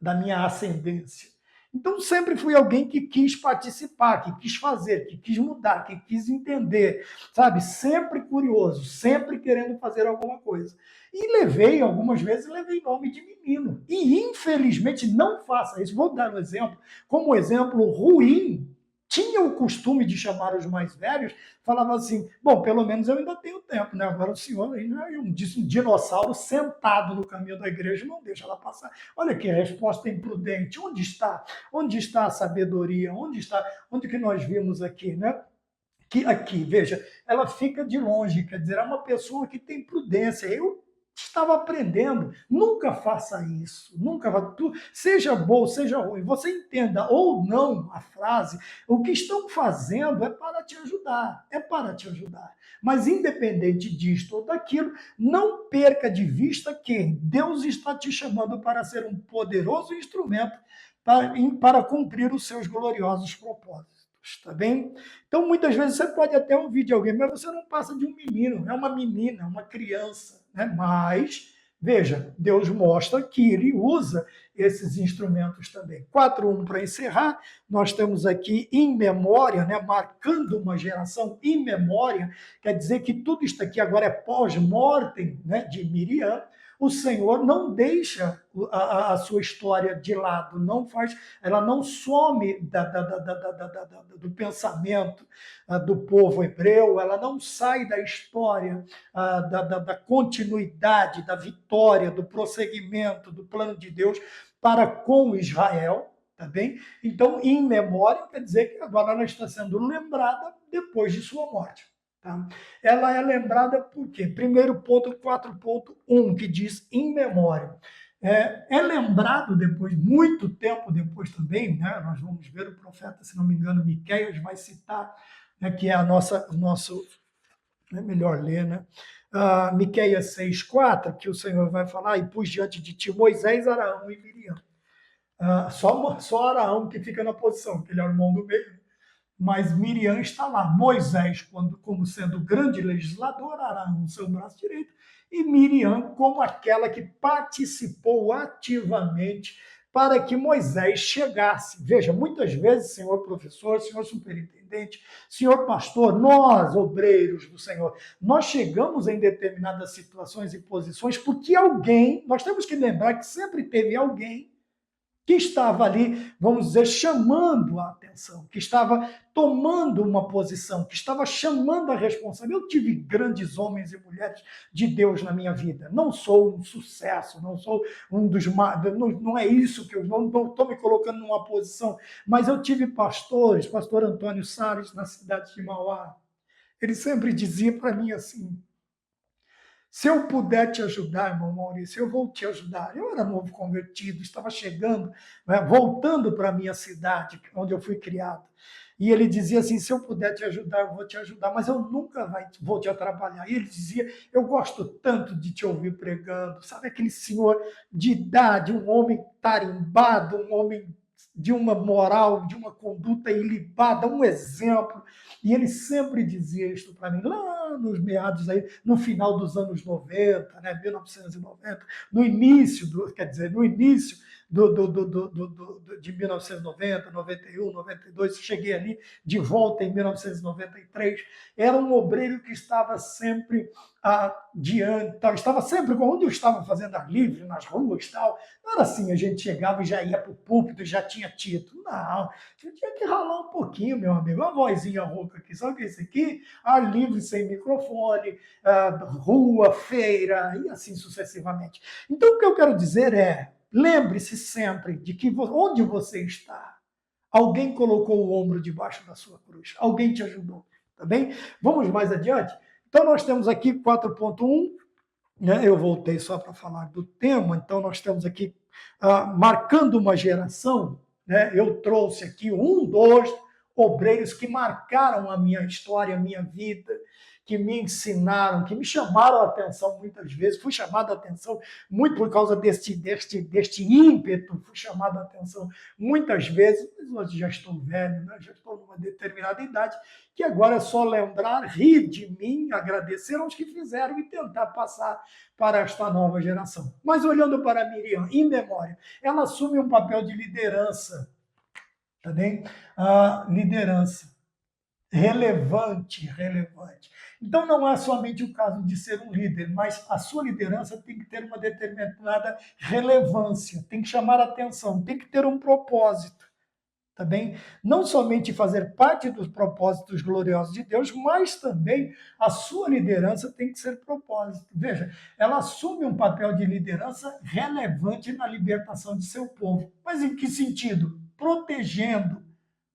Da minha ascendência. Então, sempre fui alguém que quis participar, que quis fazer, que quis mudar, que quis entender, sabe? Sempre curioso, sempre querendo fazer alguma coisa. E algumas vezes, levei nome de menino. E, infelizmente, não faça isso. Vou dar um exemplo. Como exemplo ruim, tinha o costume de chamar os mais velhos, falava assim, bom, pelo menos eu ainda tenho tempo, né? Agora o senhor aí é um dinossauro sentado no caminho da igreja, não deixa ela passar. Olha que resposta imprudente. Onde está? Onde está a sabedoria? Onde que nós vimos aqui, né? Que aqui, veja, ela fica de longe, quer dizer, é uma pessoa que tem prudência. Eu estava aprendendo, nunca faça isso, seja bom, seja ruim, você entenda ou não a frase, o que estão fazendo é para te ajudar, Mas independente disto ou daquilo, não perca de vista que Deus está te chamando para ser um poderoso instrumento para cumprir os seus gloriosos propósitos. Tá bem? Então, muitas vezes você pode até ouvir de alguém, mas você não passa de um menino, é uma menina, é uma criança, né? Mas, veja, Deus mostra que ele usa esses instrumentos também. 4.1 para encerrar, nós temos aqui in memória, né? Marcando uma geração in memória, quer dizer que tudo isso aqui agora é pós-mortem, né? De Miriam. O Senhor não deixa a sua história de lado, ela não some do pensamento do povo hebreu, ela não sai da história, da continuidade, da vitória, do prosseguimento, do plano de Deus para com Israel. tá bem? Então, in memória quer dizer que agora ela está sendo lembrada depois de sua morte. Tá? Ela é lembrada por quê? Primeiro ponto, 4.1, que diz in memória. É lembrado depois, muito tempo depois também, né? Nós vamos ver o profeta, se não me engano, Miqueias vai citar, né, que é o nosso, é melhor ler, né? Miqueias 6,4, que o Senhor vai falar, e pus diante de ti Moisés, Arão e Miriam. Só Arão que fica na posição, que ele é o irmão do meio, mas Miriam está lá. Moisés, como sendo o grande legislador, Arão, seu braço direito, e Miriam como aquela que participou ativamente para que Moisés chegasse. Veja, muitas vezes, senhor professor, senhor superintendente, senhor pastor, nós, obreiros do Senhor, nós chegamos em determinadas situações e posições porque alguém, nós temos que lembrar que sempre teve alguém que estava ali, vamos dizer, chamando a atenção, que estava tomando uma posição, que estava chamando a responsabilidade. Eu tive grandes homens e mulheres de Deus na minha vida. Não sou um sucesso, não sou um dos... Não é isso que eu não estou me colocando numa posição, mas eu tive pastores, pastor Antônio Salles, na cidade de Mauá. Ele sempre dizia para mim assim: se eu puder te ajudar, irmão Maurício, eu vou te ajudar. Eu era novo convertido, estava chegando, né, voltando para a minha cidade, onde eu fui criado. E ele dizia assim: se eu puder te ajudar, eu vou te ajudar, mas eu nunca vou te atrapalhar. E ele dizia: eu gosto tanto de te ouvir pregando. Sabe aquele senhor de idade, um homem tarimbado, um homem de uma moral, de uma conduta ilibada, um exemplo. E ele sempre dizia isso para mim, lá nos meados, aí, no final dos anos 90, né, 1990, no início, no início de 1990, 91, 92, cheguei ali de volta em 1993, era um obreiro que estava sempre adiante, estava sempre, quando eu estava fazendo ar livre, nas ruas e tal, não era assim, a gente chegava e já ia para o púlpito, já tinha título. Não, eu tinha que ralar um pouquinho, meu amigo. Uma vozinha rouca aqui, sabe o que é isso aqui? Ar livre, sem microfone, rua, feira, e assim sucessivamente. Então, o que eu quero dizer é, lembre-se sempre de que onde você está, alguém colocou o ombro debaixo da sua cruz, alguém te ajudou, tá bem? Vamos mais adiante? Então, nós temos aqui 4.1, né? Eu voltei só para falar do tema, então nós temos aqui marcando uma geração, né? Eu trouxe aqui dois obreiros que marcaram a minha história, a minha vida, que me ensinaram, que me chamaram a atenção muitas vezes. Fui chamado a atenção muito por causa deste ímpeto, fui chamado a atenção muitas vezes, mas hoje já estou velho, né? Já estou numa determinada idade, que agora é só lembrar, rir de mim, agradecer aos que fizeram e tentar passar para esta nova geração. Mas olhando para Miriam, em memória, ela assume um papel de liderança, tá bem? Liderança relevante. Então, não é somente o caso de ser um líder, mas a sua liderança tem que ter uma determinada relevância, tem que chamar a atenção, tem que ter um propósito, tá bem? Não somente fazer parte dos propósitos gloriosos de Deus, mas também a sua liderança tem que ser propósito. Veja, ela assume um papel de liderança relevante na libertação de seu povo. Mas em que sentido? Protegendo,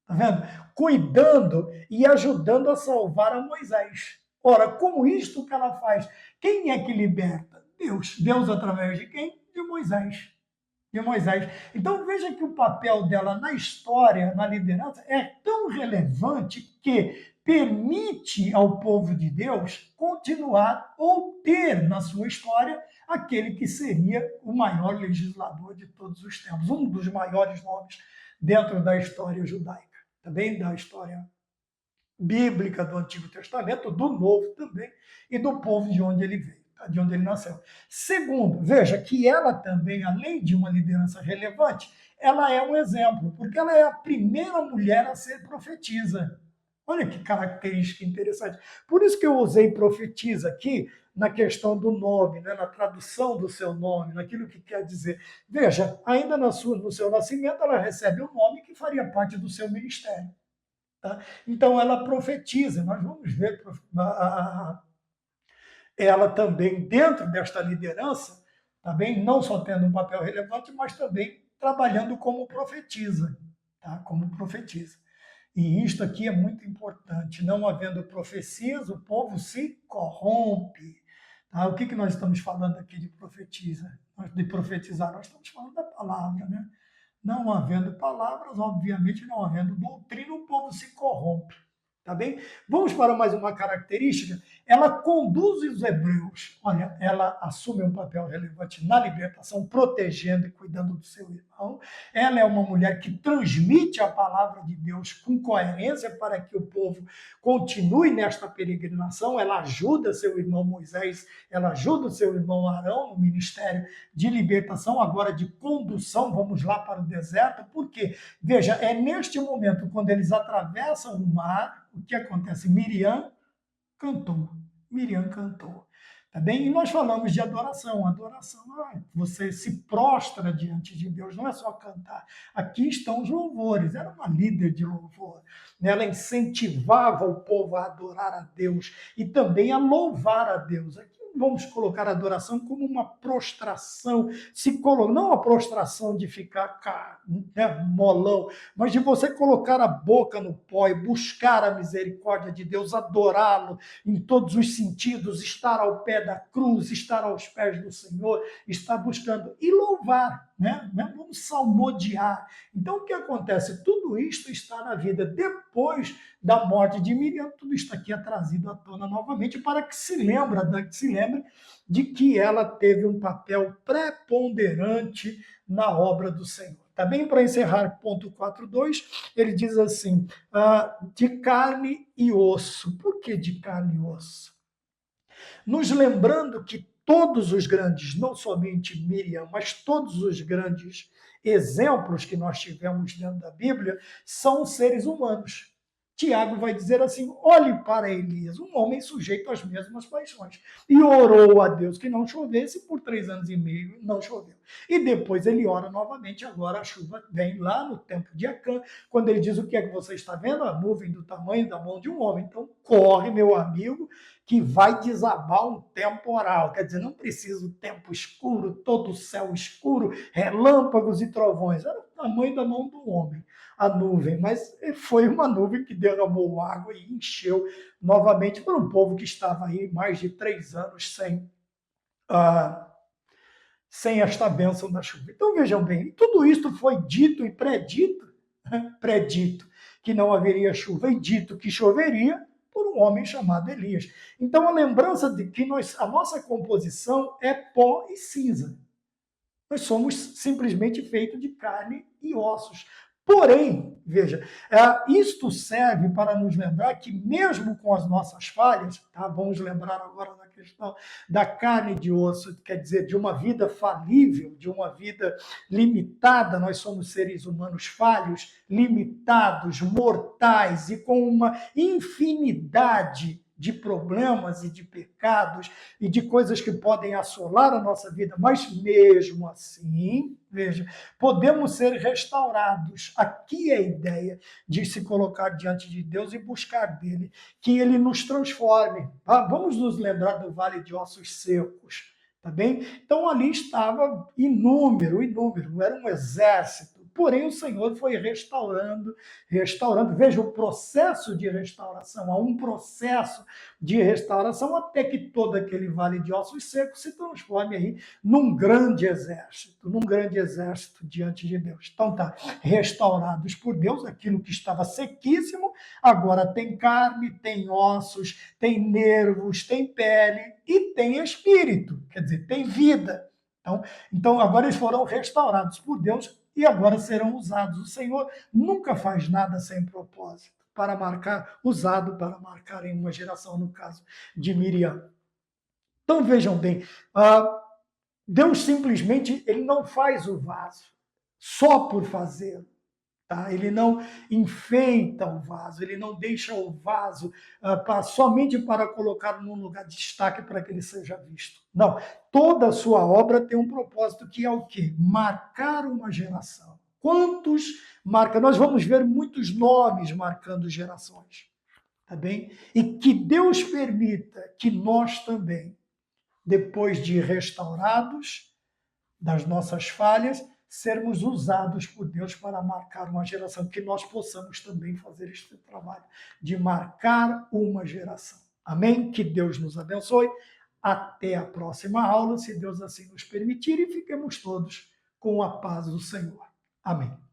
tá vendo? Cuidando e ajudando a salvar a Moisés. Ora, como isto que ela faz? Quem é que liberta? Deus. Deus através de quem? De Moisés. Então veja que o papel dela na história, na liderança, é tão relevante que permite ao povo de Deus continuar ou ter na sua história aquele que seria o maior legislador de todos os tempos, um dos maiores nomes dentro da história judaica, também da história bíblica do Antigo Testamento, do Novo também, e do povo de onde ele veio, de onde ele nasceu. Segundo, veja que ela também, além de uma liderança relevante, ela é um exemplo, porque ela é a primeira mulher a ser profetisa. Olha que característica interessante. Por isso que eu usei profetisa aqui na questão do nome, né, na tradução do seu nome, naquilo que quer dizer. Veja, ainda no seu nascimento, ela recebe um nome que faria parte do seu ministério. Tá? Então, ela profetiza. Nós vamos ver ela também, dentro desta liderança, também não só tendo um papel relevante, mas também trabalhando como profetisa, tá? Como profetisa. E isto aqui é muito importante. Não havendo profecias, o povo se corrompe. Tá? O que nós estamos falando aqui de profetiza? De profetizar, nós estamos falando da palavra, né? Não havendo palavras, obviamente, não havendo doutrina, o povo se corrompe. Tá bem? Vamos para mais uma característica. Ela conduz os hebreus. Olha, ela assume um papel relevante na libertação, protegendo e cuidando do seu irmão. Ela é uma mulher que transmite a palavra de Deus com coerência para que o povo continue nesta peregrinação. Ela ajuda seu irmão Moisés, ela ajuda o seu irmão Arão no ministério de libertação, agora de condução. Vamos lá para o deserto. Por quê? Veja, é neste momento, quando eles atravessam o mar, o que acontece? Miriam cantou. Miriam cantou. Tá bem? E nós falamos de adoração. Adoração, você se prostra diante de Deus, não é só cantar. Aqui estão os louvores. Era uma líder de louvor. Ela incentivava o povo a adorar a Deus e também a louvar a Deus. Aqui vamos colocar a adoração como uma prostração, não a prostração de ficar molão, mas de você colocar a boca no pó e buscar a misericórdia de Deus, adorá-lo em todos os sentidos, estar ao pé da cruz, estar aos pés do Senhor, estar buscando e louvar, né? Vamos salmodiar. Então, o que acontece? Tudo isto está na vida depois da morte de Miriam. Tudo isto aqui é trazido à tona novamente para que se lembre de que ela teve um papel preponderante na obra do Senhor. Tá bem? Para encerrar, ponto 4.2, ele diz assim, de carne e osso. Por que de carne e osso? Nos lembrando que todos os grandes, não somente Miriam, mas todos os grandes exemplos que nós tivemos dentro da Bíblia são seres humanos. Tiago vai dizer assim, olhe para Elias, um homem sujeito às mesmas paixões. E orou a Deus que não chovesse, por 3 anos e meio não choveu. E depois ele ora novamente, agora a chuva vem lá no tempo de Acã, quando ele diz, o que é que você está vendo? A nuvem do tamanho da mão de um homem. Então corre, meu amigo, que vai desabar um temporal. Quer dizer, não precisa o tempo escuro, todo o céu escuro, relâmpagos e trovões. Era o tamanho da mão do homem, a nuvem. Mas foi uma nuvem que derramou água e encheu novamente para um povo que estava aí mais de 3 anos sem esta bênção da chuva. Então, vejam bem, tudo isso foi dito e predito que não haveria chuva e dito que choveria por um homem chamado Elias. Então, a lembrança de que a nossa composição é pó e cinza. Nós somos simplesmente feitos de carne e ossos. Porém, veja, isto serve para nos lembrar que mesmo com as nossas falhas, tá? Vamos lembrar agora da questão da carne e de osso, quer dizer, de uma vida falível, de uma vida limitada, nós somos seres humanos falhos, limitados, mortais e com uma infinidade de problemas e de pecados e de coisas que podem assolar a nossa vida, mas mesmo assim, veja, podemos ser restaurados. Aqui é a ideia de se colocar diante de Deus e buscar dele, que ele nos transforme. Vamos nos lembrar do Vale de Ossos Secos, tá bem? Então ali estava inúmero, era um exército. Porém, o Senhor foi restaurando. Veja o processo de restauração. Há um processo de restauração até que todo aquele vale de ossos secos se transforme aí num grande exército diante de Deus. Então tá, restaurados por Deus, aquilo que estava sequíssimo, agora tem carne, tem ossos, tem nervos, tem pele e tem espírito, quer dizer, tem vida. Então agora eles foram restaurados por Deus e agora serão usados. O Senhor nunca faz nada sem propósito, usado para marcar em uma geração, no caso de Miriam. Então vejam bem, Deus simplesmente ele não faz o vaso só por fazer. Tá? Ele não enfeita o vaso, ele não deixa o vaso somente para colocar num lugar de destaque para que ele seja visto. Não, toda a sua obra tem um propósito que é o quê? Marcar uma geração. Quantos marca? Nós vamos ver muitos nomes marcando gerações, tá bem? E que Deus permita que nós também, depois de restaurados das nossas falhas, sermos usados por Deus para marcar uma geração, que nós possamos também fazer este trabalho de marcar uma geração. Amém? Que Deus nos abençoe. Até a próxima aula, se Deus assim nos permitir, e fiquemos todos com a paz do Senhor. Amém.